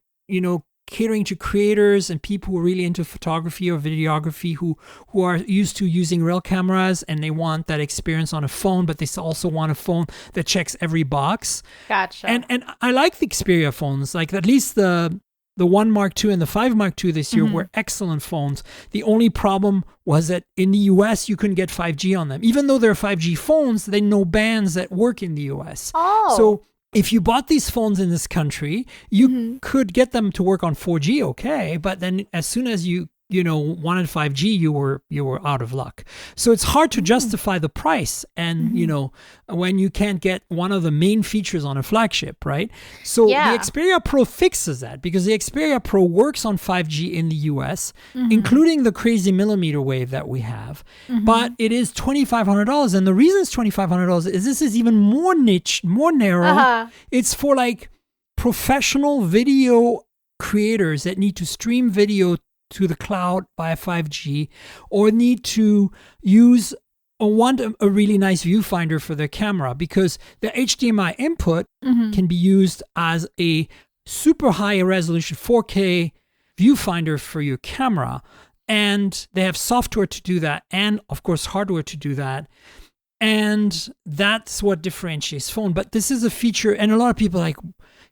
catering to creators and people who are really into photography or videography who are used to using real cameras and they want that experience on a phone, but they also want a phone that checks every box. Gotcha. And I like the Xperia phones, like at least the 1 Mark II and the 5 Mark II this year were excellent phones. The only problem was that in the US, you couldn't get 5G on them. Even though they're 5G phones, they know bands that work in the US. Oh. So if you bought these phones in this country, you could get them to work on 4G, okay, but then as soon as you wanted 5G, you were out of luck. So it's hard to justify the price, and when you can't get one of the main features on a flagship, right? So the Xperia Pro fixes that because the Xperia Pro works on 5G in the US, including the crazy millimeter wave that we have, but it is $2,500, and the reason it's $2,500 is this is even more niche, more narrow. It's for like professional video creators that need to stream video to the cloud via 5G or need to use or want a really nice viewfinder for their camera, because the HDMI input can be used as a super high resolution 4K viewfinder for your camera. And they have software to do that and, of course, hardware to do that. And that's what differentiates phone. But this is a feature, and a lot of people are like,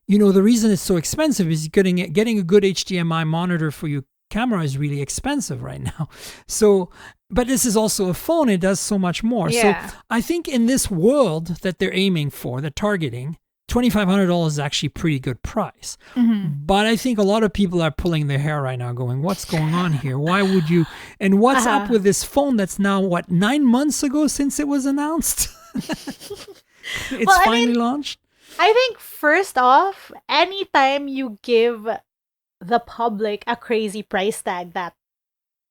the reason it's so expensive is getting a good HDMI monitor for your camera is really expensive right now. So, but this is also a phone. It does so much more. Yeah. So I think in this world that they're aiming for, they're targeting, $2,500 is actually a pretty good price. But I think a lot of people are pulling their hair right now going, what's going on here? Why would you? And what's up with this phone that's now, 9 months ago since it was announced? It's finally launched. I think first off, anytime you give the public a crazy price tag that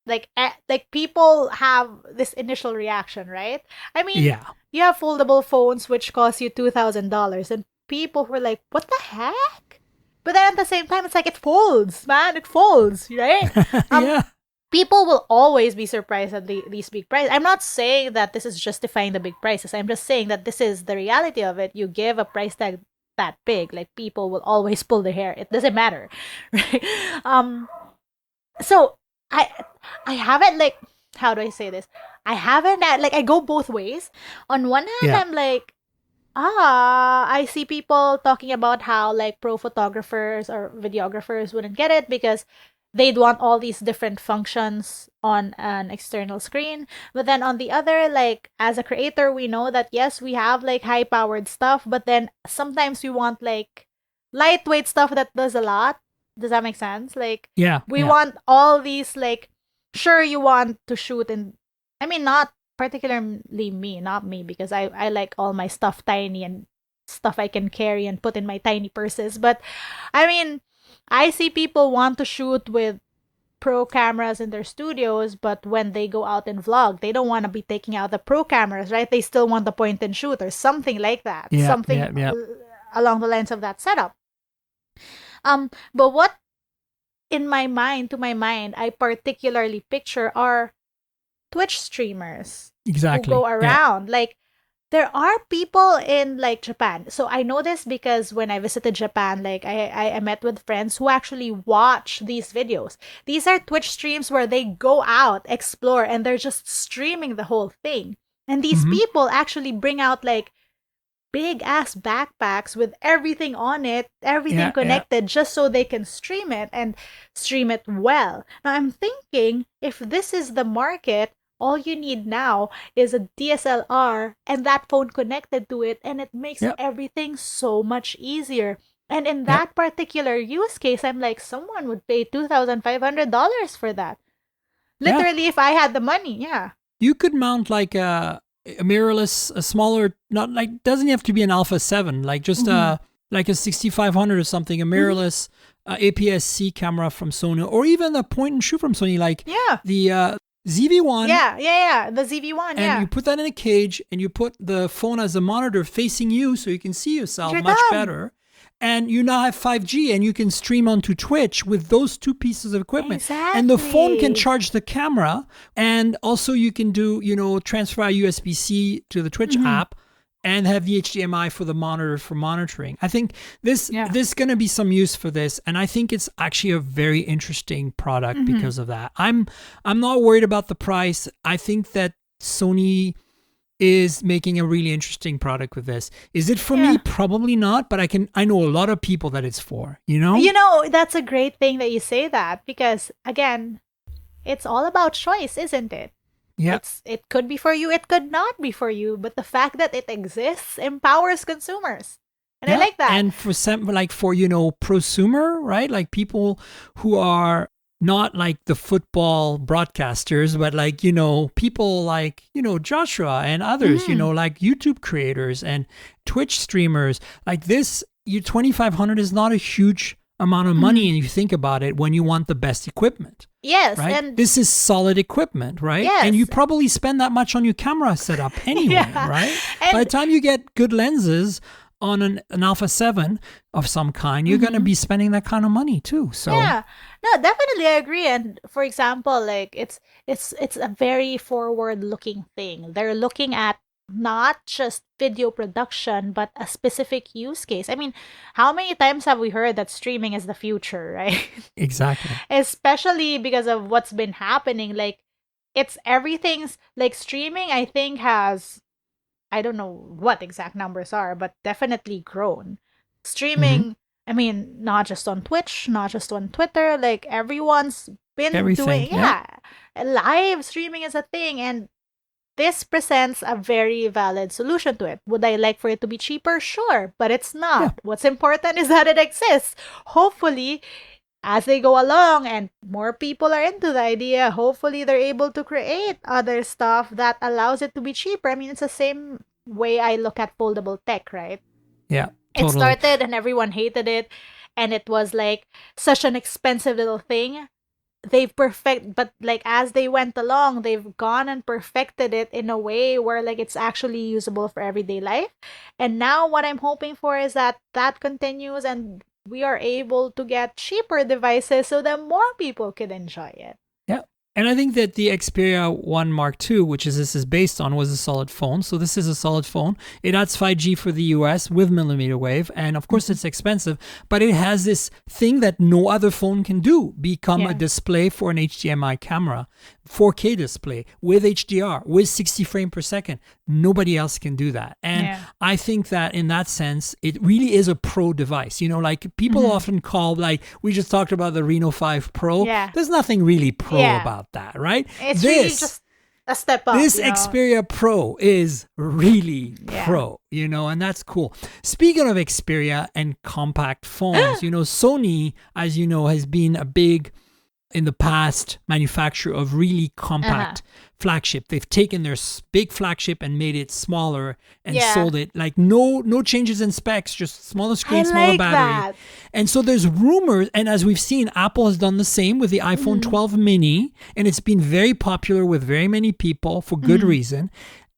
like people have this initial reaction, right? You have foldable phones which cost you $2,000 and people were like, what the heck? But then at the same time, it's like, it folds, man, it folds, right? People will always be surprised at these big prices. I'm not saying that this is justifying the big prices. I'm just saying that this is the reality of it. You give a price tag that big, like people will always pull their hair. It doesn't matter, right? So I haven't, like, how do I say this? I haven't, like, I go both ways. On one hand, I'm like, I see people talking about how like pro photographers or videographers wouldn't get it because they'd want all these different functions on an external screen. But then on the other, like, as a creator, we know that yes, we have like high powered stuff, but then sometimes we want like lightweight stuff that does a lot. Does that make sense? Like, we want all these, like, sure, you want to shoot in, I mean, not particularly me, not me, because I like all my stuff tiny and stuff I can carry and put in my tiny purses. But I mean, I see people want to shoot with pro cameras in their studios, but when they go out and vlog, they don't want to be taking out the pro cameras, right? They still want the point and shoot or something like that. Something along the lines of that setup. But what to my mind, I particularly picture are Twitch streamers who go around. Like, there are people in like Japan. So I know this because when I visited Japan, like I met with friends who actually watch these videos. These are Twitch streams where they go out, explore, and they're just streaming the whole thing. And these people actually bring out like big ass backpacks with everything on it, everything connected, just so they can stream it and stream it well. Now I'm thinking, if this is the market, All you need now is a DSLR and that phone connected to it, and it makes Yep. everything so much easier. And in Yep. that particular use case, I'm like, someone would pay $2,500 for that. Yeah. Literally, if I had the money, yeah. You could mount like a mirrorless, a smaller, not like, doesn't have to be an Alpha 7, like just like a 6500 or something, a mirrorless APS-C camera from Sony, or even a point and shoot from Sony, like Yeah. the ZV-1. Yeah. The ZV-1, And yeah. you put that in a cage and you put the phone as a monitor facing you so you can see yourself You're much done. better. And you now have 5G and you can stream onto Twitch with those two pieces of equipment. Exactly. And the phone can charge the camera, and also you can do, transfer a USB-C to the Twitch app and have the HDMI for the monitor for monitoring. I think there's going to be some use for this, and I think it's actually a very interesting product because of that. I'm not worried about the price. I think that Sony is making a really interesting product with this. Is it for me? Probably not, but I know a lot of people that it's for, That's a great thing that you say that, because again, it's all about choice, isn't it? Yeah. It could be for you, it could not be for you, but the fact that it exists empowers consumers. And I like that. And for some, like for, prosumer, right? Like people who are not like the football broadcasters, but like, people like, Joshua and others, like YouTube creators and Twitch streamers. Like this, your 2,500 is not a huge amount of money, and you think about it when you want the best equipment. Yes. Right? And this is solid equipment, right? Yes. And you probably spend that much on your camera setup anyway, right? And By the time you get good lenses on an Alpha 7 of some kind, you're going to be spending that kind of money too. So yeah, no, definitely I agree. And for example, like it's a very forward looking thing. They're looking at not just video production, but a specific use case. I mean, how many times have we heard that streaming is the future, right? exactly. Especially because of what's been happening. Like, it's everything's like streaming, I think, has, I don't know what exact numbers are, but definitely grown. Streaming, I mean, not just on Twitch, not just on Twitter, like everyone's been Everything, doing, live streaming is a thing, and this presents a very valid solution to it. Would I like for it to be cheaper? Sure, but it's not. Yeah. What's important is that it exists. Hopefully, as they go along and more people are into the idea, hopefully they're able to create other stuff that allows it to be cheaper. I mean, it's the same way I look at foldable tech, right? Yeah. It started and everyone hated it, and it was like such an expensive little thing. But like as they went along, they've gone and perfected it in a way where like it's actually usable for everyday life. And now what I'm hoping for is that continues and we are able to get cheaper devices so that more people could enjoy it. Yeah. And I think that the Xperia 1 Mark II, which this is based on, was a solid phone. So this is a solid phone. It adds 5G for the US with millimeter wave. And of course, it's expensive, but it has this thing that no other phone can do, become a display for an HDMI camera, 4K display with HDR, with 60 frames per second. Nobody else can do that. And I think that in that sense, it really is a pro device. Like people often call, like we just talked about the Reno5 Pro. Yeah. There's nothing really pro about that, right? It's really just a step up. This Xperia Pro is really pro, and that's cool. Speaking of Xperia and compact phones, Sony, as you know, has been a big, in the past, manufacturer of really compact flagship. They've taken their big flagship and made it smaller and sold it like no changes in specs, just smaller screen, smaller battery. And so there's rumors, and as we've seen, Apple has done the same with the iPhone 12 mini, and it's been very popular with very many people for good reason.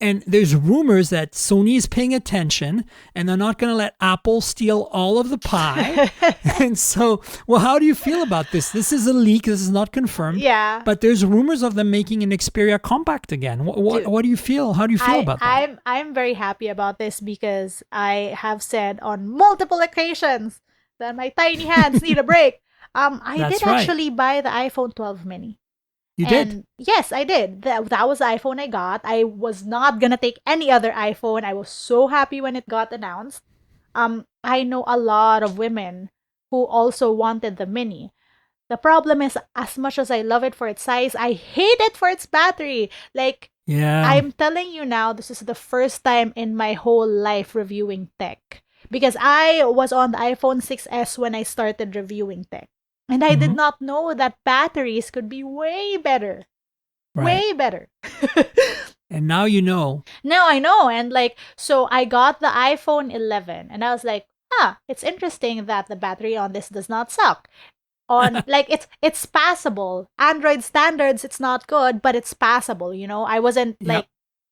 And there's rumors that Sony is paying attention and they're not going to let Apple steal all of the pie. And so, well, how do you feel about this? This is a leak. This is not confirmed. Yeah. But there's rumors of them making an Xperia compact again. What do you feel? How do you feel about that? I'm very happy about this because I have said on multiple occasions that my tiny hands need a break. I did actually buy the iPhone 12 mini. You did? Yes, I did. That was the iPhone I got. I was not going to take any other iPhone. I was so happy when it got announced. I know a lot of women who also wanted the mini. The problem is, as much as I love it for its size, I hate it for its battery. Like, Yeah. I'm telling you now, this is the first time in my whole life reviewing tech. Because I was on the iPhone 6S when I started reviewing tech. And I did not know that batteries could be way better. Right. Way better. And now you know. Now I know. And like, so I got the iPhone 11 and I was like, it's interesting that the battery on this does not suck. On like it's passable. Android standards, it's not good, but it's passable, you know. I wasn't like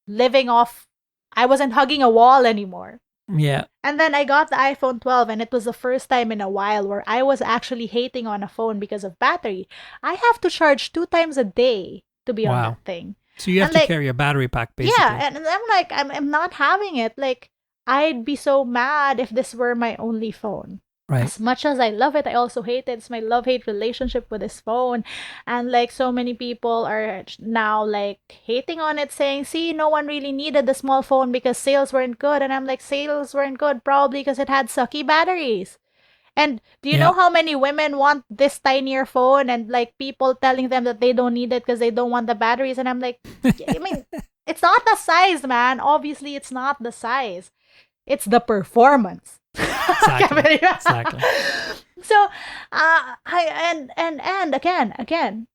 living off, I wasn't hugging a wall anymore. Yeah. And then I got the iPhone 12 and it was the first time in a while where I was actually hating on a phone because of battery. I have to charge 2 times a day to be on that thing. So you have to carry a battery pack, basically. Yeah, and I'm like, I'm not having it. Like, I'd be so mad if this were my only phone. Right. As much as I love it, I also hate it. It's my love-hate relationship with this phone. And like, so many people are now like hating on it, saying, see, no one really needed the small phone because sales weren't good. And I'm like, sales weren't good probably because it had sucky batteries. And do you know how many women want this tinier phone, and like people telling them that they don't need it because they don't want the batteries? And I'm like, I mean, it's not the size, man. Obviously, it's not the size. It's the performance. Exactly. So, and again,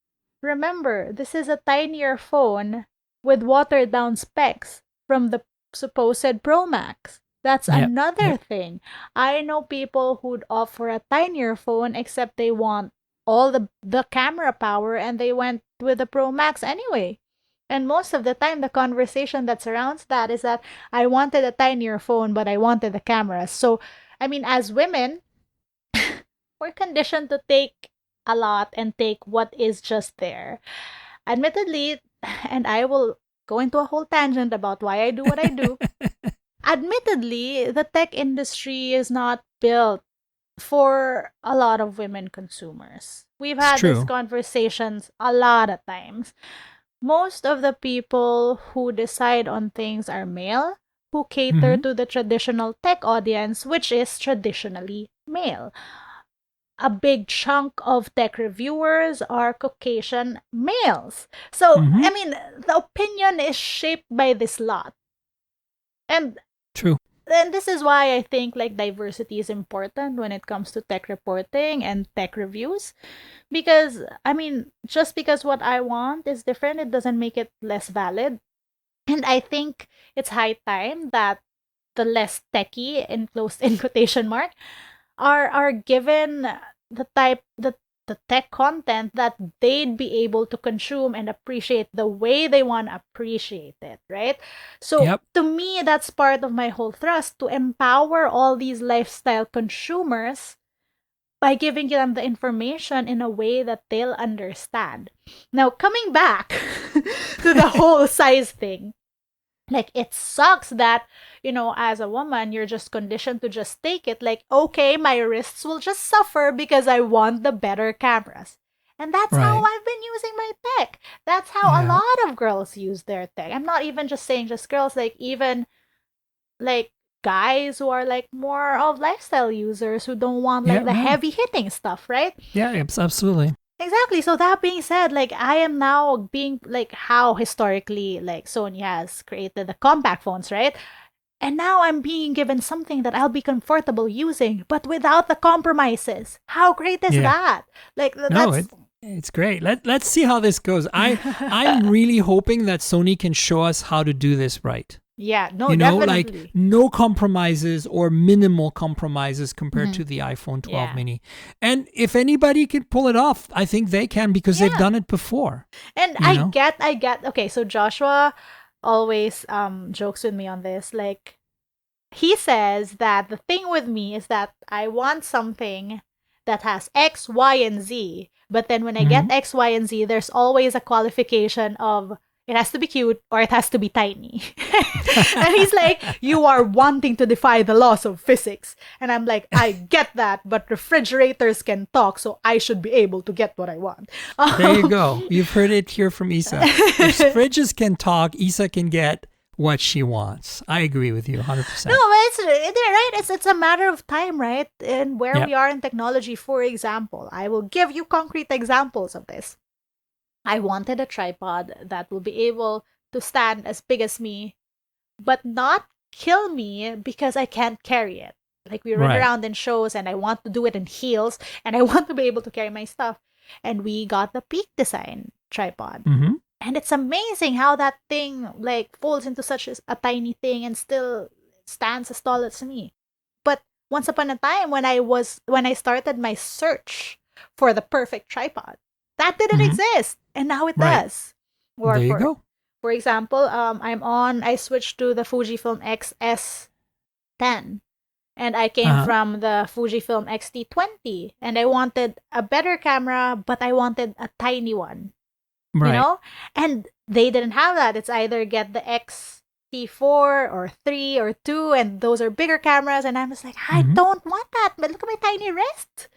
remember, this is a tinier phone with watered down specs from the supposed Pro Max. That's another thing. I know people who'd opt for a tinier phone, except they want all the camera power, and they went with the Pro Max anyway. And most of the time, the conversation that surrounds that is that I wanted a tinier phone, but I wanted the cameras. So, I mean, as women, we're conditioned to take a lot and take what is just there. Admittedly, and I will go into a whole tangent about why I do what I do. Admittedly, the tech industry is not built for a lot of women consumers. We've had these conversations a lot of times. Most of the people who decide on things are male, who cater to the traditional tech audience, which is traditionally male. A big chunk of tech reviewers are Caucasian males. So, I mean, the opinion is shaped by this lot. And and this is why I think like diversity is important when it comes to tech reporting and tech reviews. Because, I mean, just because what I want is different, it doesn't make it less valid. And I think it's high time that the less techie, in quotation mark, are given the tech content that they'd be able to consume and appreciate the way they want to appreciate it, right? So to me, that's part of my whole thrust, to empower all these lifestyle consumers by giving them the information in a way that they'll understand. Now, coming back to the whole size thing, like, it sucks that, you know, as a woman, you're just conditioned to just take it. Like, okay, my wrists will just suffer because I want the better cameras. And that's how I've been using my tech. That's how a lot of girls use their tech. I'm not even just saying just girls, like even like guys who are like more of lifestyle users who don't want like the heavy hitting stuff, right? Yeah, absolutely. Exactly. So that being said, like, I am now being like how historically like Sony has created the compact phones, right? And now I'm being given something that I'll be comfortable using, but without the compromises. How great is that? Like, it's great. Let's see how this goes. I'm really hoping that Sony can show us how to do this right. Yeah, no, you know, definitely. like no compromises or minimal compromises compared to the iPhone 12 mini. And if anybody can pull it off, I think they can, because they've done it before. And I get, okay, so Joshua always jokes with me on this. Like, he says that the thing with me is that I want something that has X, Y, and Z. But then when I get X, Y, and Z, there's always a qualification of it has to be cute or it has to be tiny. And he's like, you are wanting to defy the laws of physics. And I'm like, I get that, but refrigerators can talk, so I should be able to get what I want. There you go. You've heard it here from Isa. If fridges can talk, Isa can get what she wants. I agree with you 100%. No, but it's right. It's a matter of time, right? And where Yep. we are in technology. For example, I will give you concrete examples of this. I wanted a tripod that will be able to stand as big as me, but not kill me because I can't carry it. Like we run Right. around in shows, and I want to do it in heels, and I want to be able to carry my stuff. And we got the Peak Design tripod. Mm-hmm. And it's amazing how that thing like folds into such a tiny thing and still stands as tall as me. But once upon a time when I started my search for the perfect tripod, that didn't Mhm. exist. And now it Right. does. Or There you go. For example, I switched to the Fujifilm XS10. And I came Uh-huh. from the Fujifilm X-T20. And I wanted a better camera, but I wanted a tiny one. Right. You know, and they didn't have that. It's either get the X-T4 or 3 or 2, and those are bigger cameras. And I'm just like, I Mhm. don't want that. But look at my tiny wrist.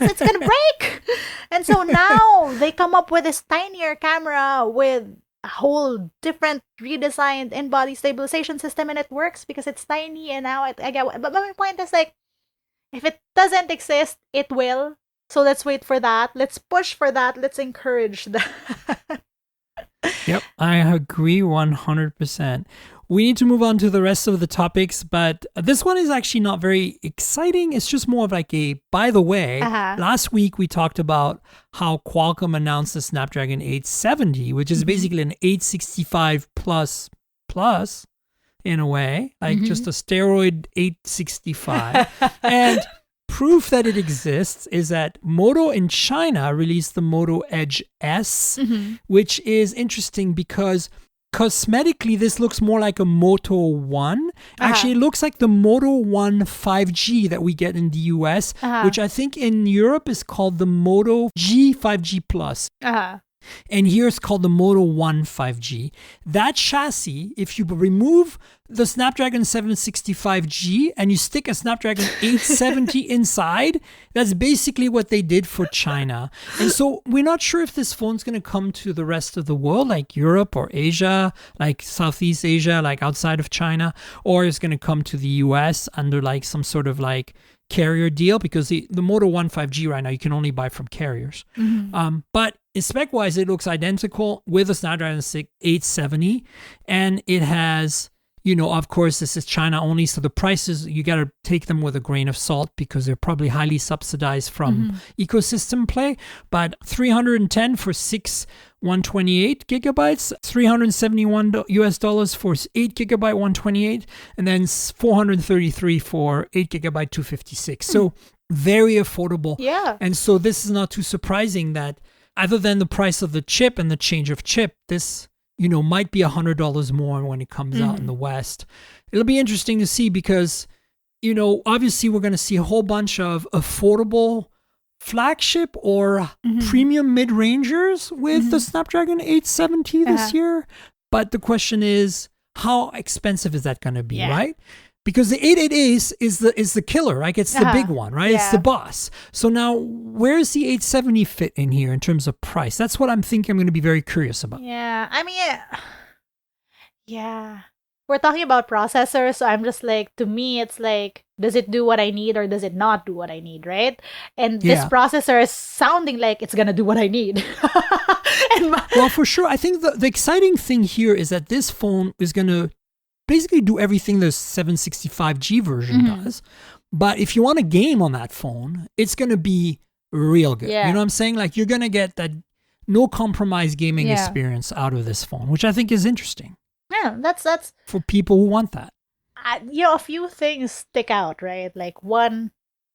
It's gonna break. And so now they come up with this tinier camera with a whole different redesigned in-body stabilization system, and it works because it's tiny. And now I get. But my point is like, if it doesn't exist, it will. So let's wait for that. Let's push for that. Let's encourage that. Yep, I agree 100%. We need to move on to the rest of the topics, but this one is actually not very exciting. It's just more of like a, by the way, Uh-huh. last week we talked about how Qualcomm announced the Snapdragon 870, which is basically an 865 plus in a way, like just a steroid 865. And proof that it exists is that Moto in China released the Moto Edge S, which is interesting because cosmetically this looks more like a Moto One. Actually, it looks like the Moto One 5G that we get in the US, which I think in Europe is called the Moto G 5G Plus. And here it's called the Moto One 5G. That chassis, if you remove the Snapdragon 765G and you stick a Snapdragon 870 inside, that's basically what they did for China. And so we're not sure if this phone's going to come to the rest of the world, like Europe or Asia, like Southeast Asia, like outside of China, or it's going to come to the US under like some sort of like carrier deal, because the Moto One 5G right now you can only buy from carriers. But spec wise, it looks identical with a Snapdragon 870, and it has, you know, of course, this is China only, so the prices you got to take them with a grain of salt because they're probably highly subsidized from ecosystem play. But $310 for 128 gigabytes, $371 US for 8 gigabyte 128, and then $433 for 8 gigabyte 256. So very affordable. Yeah. And so this is not too surprising that other than the price of the chip and the change of chip, this, you know, might be $100 more when it comes out in the West. It'll be interesting to see because, you know, obviously we're going to see a whole bunch of affordable flagship or premium mid-rangers with the Snapdragon 870 this year. But the question is, how expensive is that going to be, right? Because the 888 is the killer, right? It's the big one, right? It's the boss. So now, where's the 870 fit in here in terms of price? That's what I'm thinking. I'm going to be very curious about. Yeah, I mean, yeah. We're talking about processors, so I'm just like, to me, it's like, does it do what I need or does it not do what I need, right? And this processor is sounding like it's going to do what I need. Well, for sure. I think the exciting thing here is that this phone is going to basically do everything the 765G version does. But if you want a game on that phone, it's going to be real good. You know what I'm saying? Like, you're going to get that no compromise gaming experience out of this phone, which I think is interesting. Yeah, that's for people who want that. You know, a few things stick out, right? Like, one,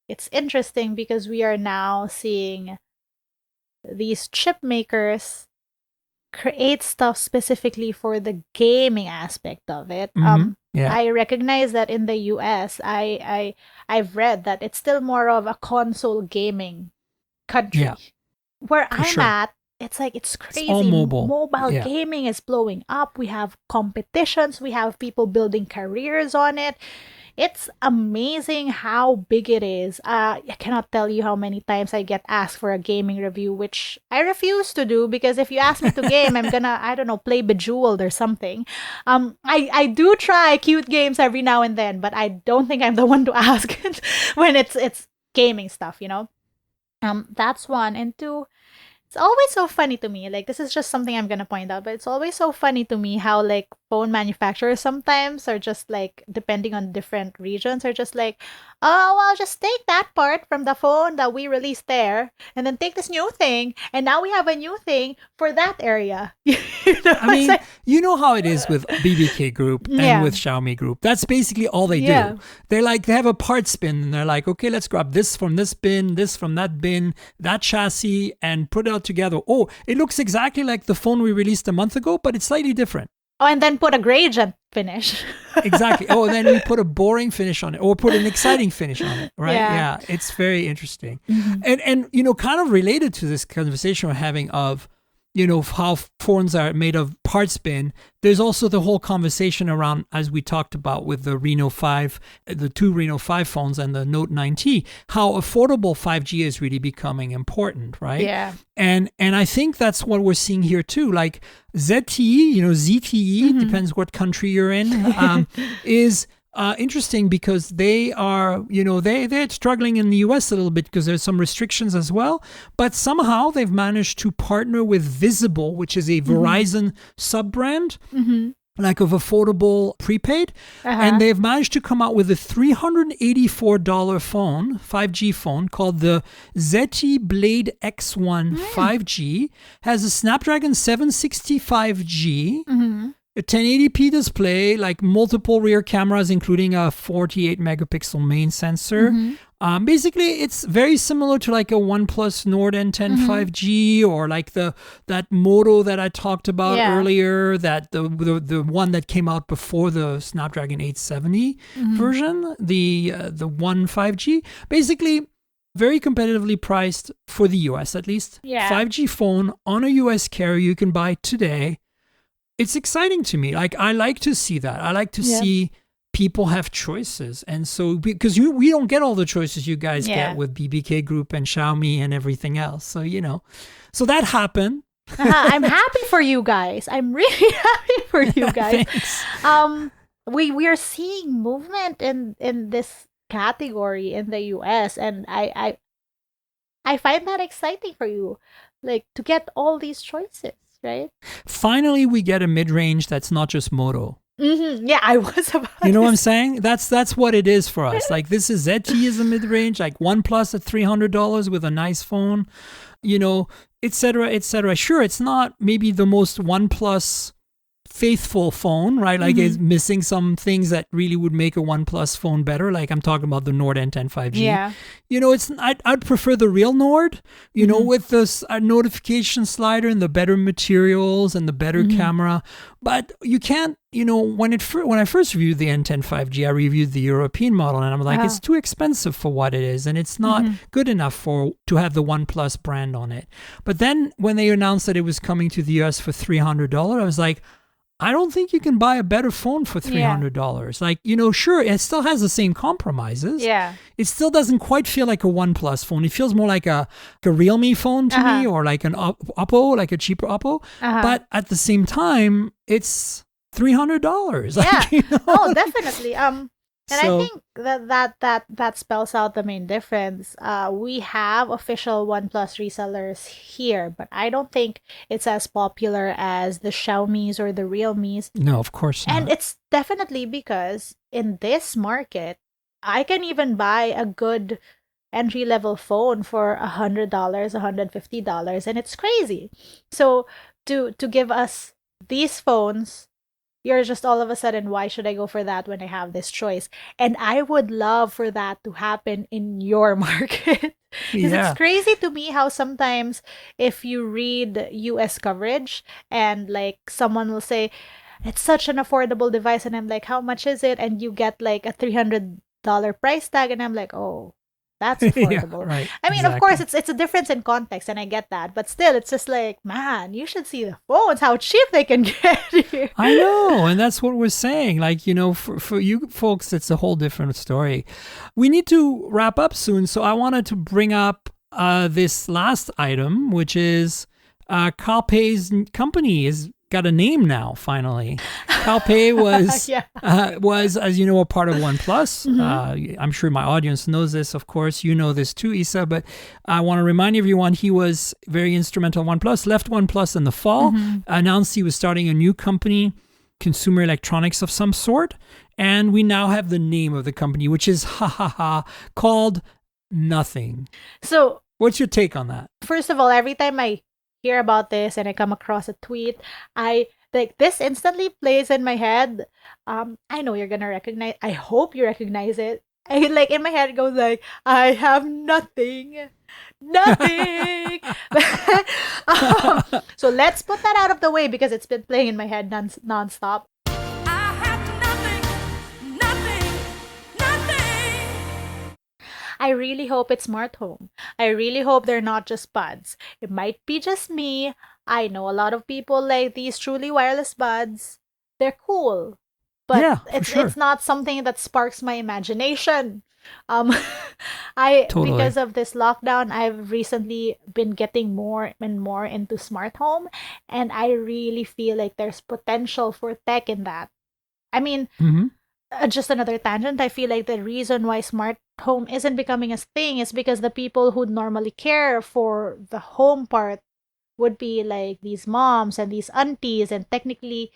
it's interesting because we are now seeing these chip makers create stuff specifically for the gaming aspect of it. I recognize that in the US, I've read that it's still more of a console gaming country. Where I'm at, it's like, it's crazy. It's all mobile. Mobile gaming is blowing up. We have competitions. We have people building careers on it. It's amazing how big it is. I cannot tell you how many times I get asked for a gaming review, which I refuse to do because if you ask me to game, I'm gonna, I don't know, play Bejeweled or something. I do try cute games every now and then, but I don't think I'm the one to ask when it's gaming stuff, you know. That's one. And two, it's always so funny to me. Like, this is just something I'm gonna point out, but it's always so funny to me how, like, phone manufacturers sometimes are just like, depending on different regions, are just like, oh, well, just take that part from the phone that we released there, and then take this new thing, and now we have a new thing for that area. You know, I mean, like, you know how it is with BBK Group and Yeah. with Xiaomi Group. That's basically all they Yeah. do. They're like, they have a parts bin and they're like, okay, let's grab this from this bin, this from that bin, that chassis, and put it all together. Oh, it looks exactly like the phone we released a month ago, but it's slightly different. oh, and then put a gradient finish. Exactly. Oh, and then we put a boring finish on it, or put an exciting finish on it, right? Yeah. It's very interesting. And you know, kind of related to this conversation we're having of, you know, how phones are made of parts bin, there's also the whole conversation around, as we talked about with the Reno5, the two Reno5 phones and the Note 9T, how affordable 5G is really becoming important, right? Yeah. And I think that's what we're seeing here too. Like ZTE, you know, ZTE, depends what country you're in, is interesting because they are, you know, they're struggling in the US a little bit because there's some restrictions as well. But somehow they've managed to partner with Visible, which is a Verizon sub-brand. Like of affordable prepaid, and they've managed to come out with a $384 phone, 5G phone called the ZTE Blade X1 5G. Has a Snapdragon 765G, a 1080p display, like multiple rear cameras, including a 48 megapixel main sensor. Basically, it's very similar to like a OnePlus Nord N10 5G, or like that Moto that I talked about earlier, that the one that came out before the Snapdragon 870 version, the One 5G. Basically, very competitively priced for the US at least. Yeah. 5G phone on a US carrier you can buy today. It's exciting to me. Like, I like to see that. I like to see people have choices. And so, because we don't get all the choices you guys get with BBK Group and Xiaomi and everything else. So, you know, so that happened. I'm happy for you guys. I'm really happy for you guys. Thanks. We are seeing movement in this category in the US, and I find that exciting for you, like, to get all these choices, right? Finally, we get a mid-range that's not just Moto. Yeah, I was about You know what I'm to saying? That's what it is for us. Like, this is ZTE is a mid-range, like OnePlus at $300 with a nice phone, you know, etc., etc. Sure, it's not maybe the most OnePlus faithful phone, right? Like, it's missing some things that really would make a OnePlus phone better. Like, I'm talking about the Nord N10 5G. Yeah. You know, I'd prefer the real Nord, you know, with this notification slider and the better materials and the better camera. But you can't, you know, when I first reviewed the N10 5G, I reviewed the European model, and I'm like, it's too expensive for what it is, and it's not good enough to have the OnePlus brand on it. But then when they announced that it was coming to the US for $300, I was like, I don't think you can buy a better phone for $300. Like, you know, sure, it still has the same compromises. Yeah. It still doesn't quite feel like a OnePlus phone. It feels more like a Realme phone to me, or like an Oppo, like a cheaper Oppo. But at the same time, it's $300. Yeah. Like, you know? Oh, definitely. And So- I think that spells out the main difference. We have official OnePlus resellers here, but I don't think it's as popular as the Xiaomi's or the Realme's. No, of course not. And it's definitely because in this market, I can even buy a good entry-level phone for $100, $150, and it's crazy. So to give us these phones, you're just all of a sudden, why should I go for that when I have this choice? And I would love for that to happen in your market. Because it's crazy to me how sometimes if you read US coverage and like someone will say, it's such an affordable device, and I'm like, how much is it? And you get like a $300 price tag, and I'm like, oh, That's Yeah, affordable. right. I mean, of course, it's a difference in context, and I get that. But still, it's just like, man, you should see the phones, how cheap they can get here. I know, and that's what we're saying. Like, you know, for you folks, it's a whole different story. We need to wrap up soon, so I wanted to bring up this last item, which is CalPay's company is got a name now. Finally, CalPay was Yeah. was, as you know, a part of OnePlus. I'm sure my audience knows this. Of course, you know this too, Isa. But I want to remind everyone he was very instrumental in OnePlus. Left OnePlus in the fall. Announced he was starting a new company, consumer electronics of some sort, and we now have the name of the company, which is called Nothing. So, What's your take on that? first of all, every time I hear about this and I come across a tweet, I like this instantly plays in my head. I know you're gonna recognize. I hope you recognize it. I like in my head it goes like, I have nothing, nothing. So let's put that out of the way because it's been playing in my head nonstop. I have nothing. I really hope it's smart home. I really hope they're not just buds. It might be just me. I know a lot of people like these truly wireless buds. They're cool. But Yeah, for sure. it's not something that sparks my imagination. Totally. Because of this lockdown, I've recently been getting more and more into smart home, and I really feel like there's potential for tech in that. I mean, just another tangent. I feel like the reason why smart home isn't becoming a thing is because the people who normally care for the home part would be like these moms and these aunties, and technically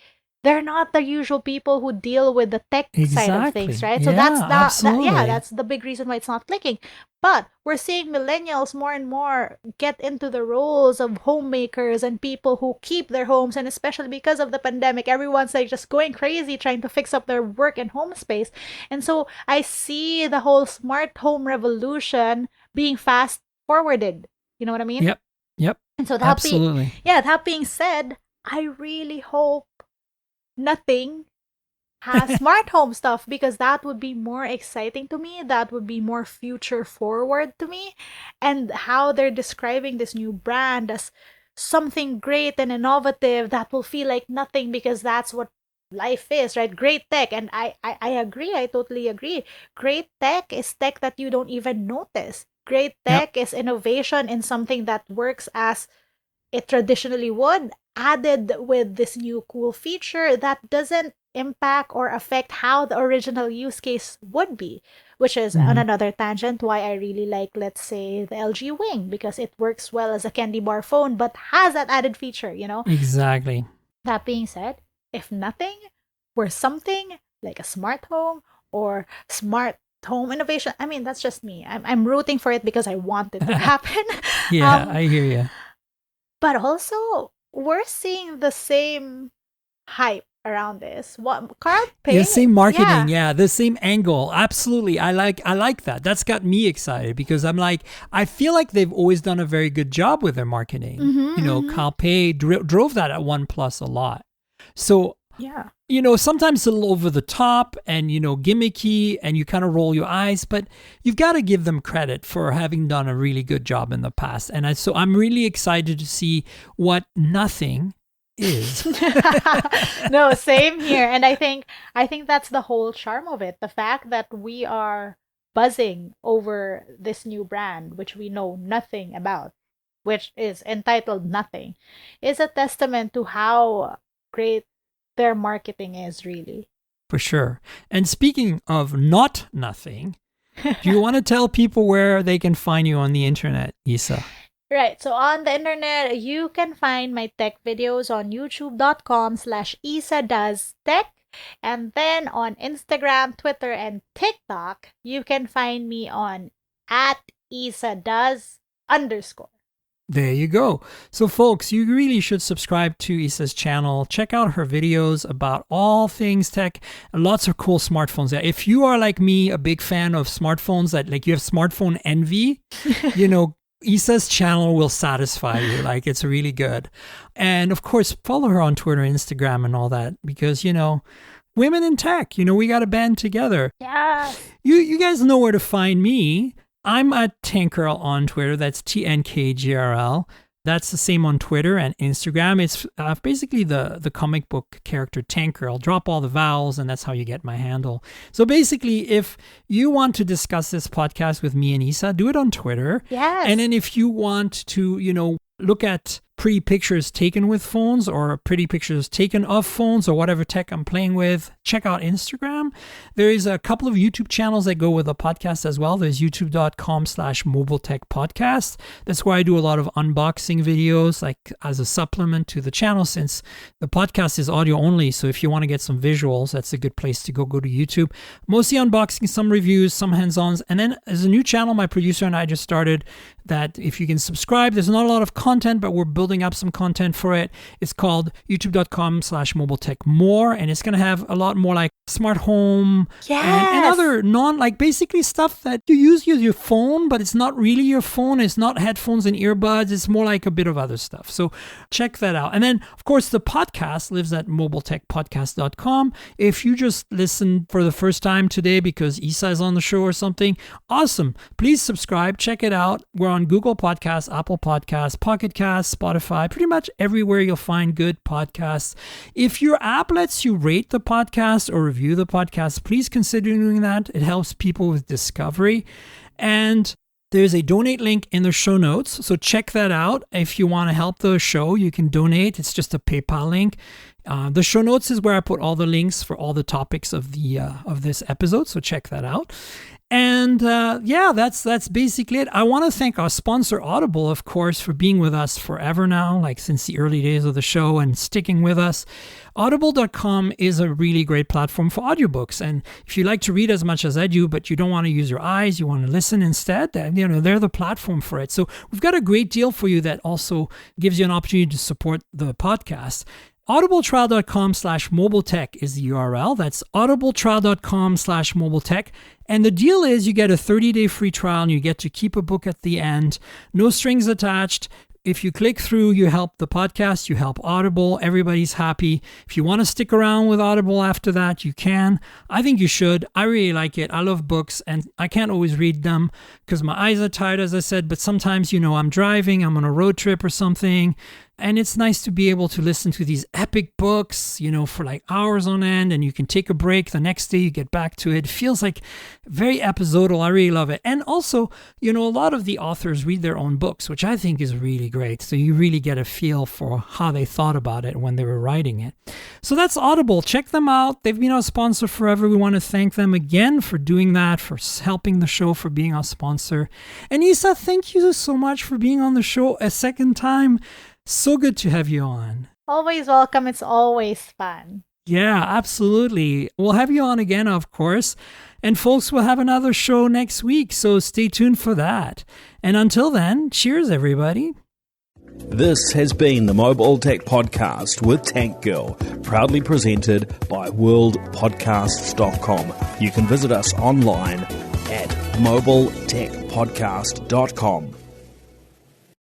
they're not the usual people who deal with the tech side of things, Exactly. right? So Yeah, absolutely. that's the big reason why it's not clicking. But we're seeing millennials more and more get into the roles of homemakers and people who keep their homes, and especially because of the pandemic, everyone's like just going crazy trying to fix up their work and home space. And so I see the whole smart home revolution being fast forwarded. You know what I mean? Yep. And so Absolutely. that being said, I really hope Nothing has smart home stuff because that would be more exciting to me. That would be more future forward to me. And how they're describing this new brand as something great and innovative that will feel like nothing because that's what life is, right? Great tech. And I agree. I totally agree. Great tech is tech that you don't even notice. Great tech is innovation in something that works as it traditionally would, added with this new cool feature that doesn't impact or affect how the original use case would be, which is on another tangent why I really like, let's say, the LG Wing, because it works well as a candy bar phone but has that added feature, you know? Exactly. That being said, if nothing were something like a smart home or smart home innovation, I mean, that's just me. I'm rooting for it because I want it to happen. Yeah, I hear you. But also, we're seeing the same hype around this. What Carl Pay? The same marketing, yeah, the same angle. Absolutely. I like that. That's got me excited because I'm like, I feel like they've always done a very good job with their marketing. You know, CalPay drove that at OnePlus a lot. So, Yeah. you know, sometimes it's a little over the top and, you know, gimmicky and you kind of roll your eyes, but you've got to give them credit for having done a really good job in the past. And so I'm really excited to see what Nothing is. No, same here. And I think that's the whole charm of it. The fact that we are buzzing over this new brand, which we know nothing about, which is entitled Nothing, is a testament to how great their marketing is, really. For sure. And speaking of not nothing, do you want to tell people where they can find you on the internet, Isa? Right. So on the internet, you can find my tech videos on youtube.com/isadoestech. And then on Instagram, Twitter, and TikTok, you can find me on @isadoes_. There you go. So folks, you really should subscribe to Isa's channel. Check out her videos about all things tech and lots of cool smartphones there. If you are like me, a big fan of smartphones, that like you have smartphone envy, you know, Isa's channel will satisfy you. Like it's really good. And of course, follow her on Twitter, Instagram, and all that because, you know, women in tech, you know, we got to band together. Yeah. You guys know where to find me. I'm at Tankgirl on Twitter. That's TNKGRL. That's the same on Twitter and Instagram. It's basically the comic book character Tankgirl. Drop all the vowels, and that's how you get my handle. So basically, if you want to discuss this podcast with me and Isa, do it on Twitter. Yes. And then if you want to, look at pretty pictures taken with phones or pretty pictures taken of phones or whatever tech I'm playing with, check out Instagram. There is a couple of YouTube channels that go with the podcast as well. There's youtube.com/mobiletechpodcast. That's where I do a lot of unboxing videos, like as a supplement to the channel, since the podcast is audio only. So if you want to get some visuals, that's a good place to go to YouTube. Mostly unboxing, some reviews, some hands-ons. And then there's a new channel my producer and I just started that if you can subscribe, there's not a lot of content, but we're building up some content for it. It's called youtube.com/mobiletechmore, and it's going to have a lot more like smart home and other basically stuff that you use your phone, but it's not really your phone. It's not headphones and earbuds. It's more like a bit of other stuff. So check that out. And then, of course, the podcast lives at mobiletechpodcast.com. If you just listened for the first time today because Isa is on the show or something, awesome. Please subscribe. Check it out. We're on Google Podcasts, Apple Podcasts, Pocket Casts, Spotify, pretty much everywhere you'll find good podcasts. If your app lets you rate the podcast or review the podcast, please consider doing that. It helps people with discovery. And there's a donate link in the show notes, so check that out. If you want to help the show, you can donate. It's just a PayPal link. The show notes is where I put all the links for all the topics of this episode, so check that out. And that's basically it. I want to thank our sponsor Audible, of course, for being with us forever now, like since the early days of the show and sticking with us. Audible.com is a really great platform for audiobooks. And if you like to read as much as I do, but you don't want to use your eyes, you want to listen instead, they're the platform for it. So we've got a great deal for you that also gives you an opportunity to support the podcast. audibletrial.com/mobiletech is the URL. That's audibletrial.com/mobiletech. And the deal is you get a 30-day free trial and you get to keep a book at the end. No strings attached. If you click through, you help the podcast, you help Audible, everybody's happy. If you want to stick around with Audible after that, you can. I think you should. I really like it. I love books and I can't always read them because my eyes are tired, as I said, but sometimes, I'm driving, I'm on a road trip or something. And it's nice to be able to listen to these epic books, for like hours on end, and you can take a break. The next day you get back to it. It feels like very episodal. I really love it. And also, a lot of the authors read their own books, which I think is really great. So you really get a feel for how they thought about it when they were writing it. So that's Audible. Check them out. They've been our sponsor forever. We want to thank them again for doing that, for helping the show, for being our sponsor. And Isa, thank you so much for being on the show a second time. So good to have you on. Always welcome. It's always fun. Yeah, absolutely. We'll have you on again, of course. And folks, we'll have another show next week, so stay tuned for that. And until then, cheers, everybody. This has been the Mobile Tech Podcast with Tank Girl, proudly presented by worldpodcasts.com. You can visit us online at mobiletechpodcast.com.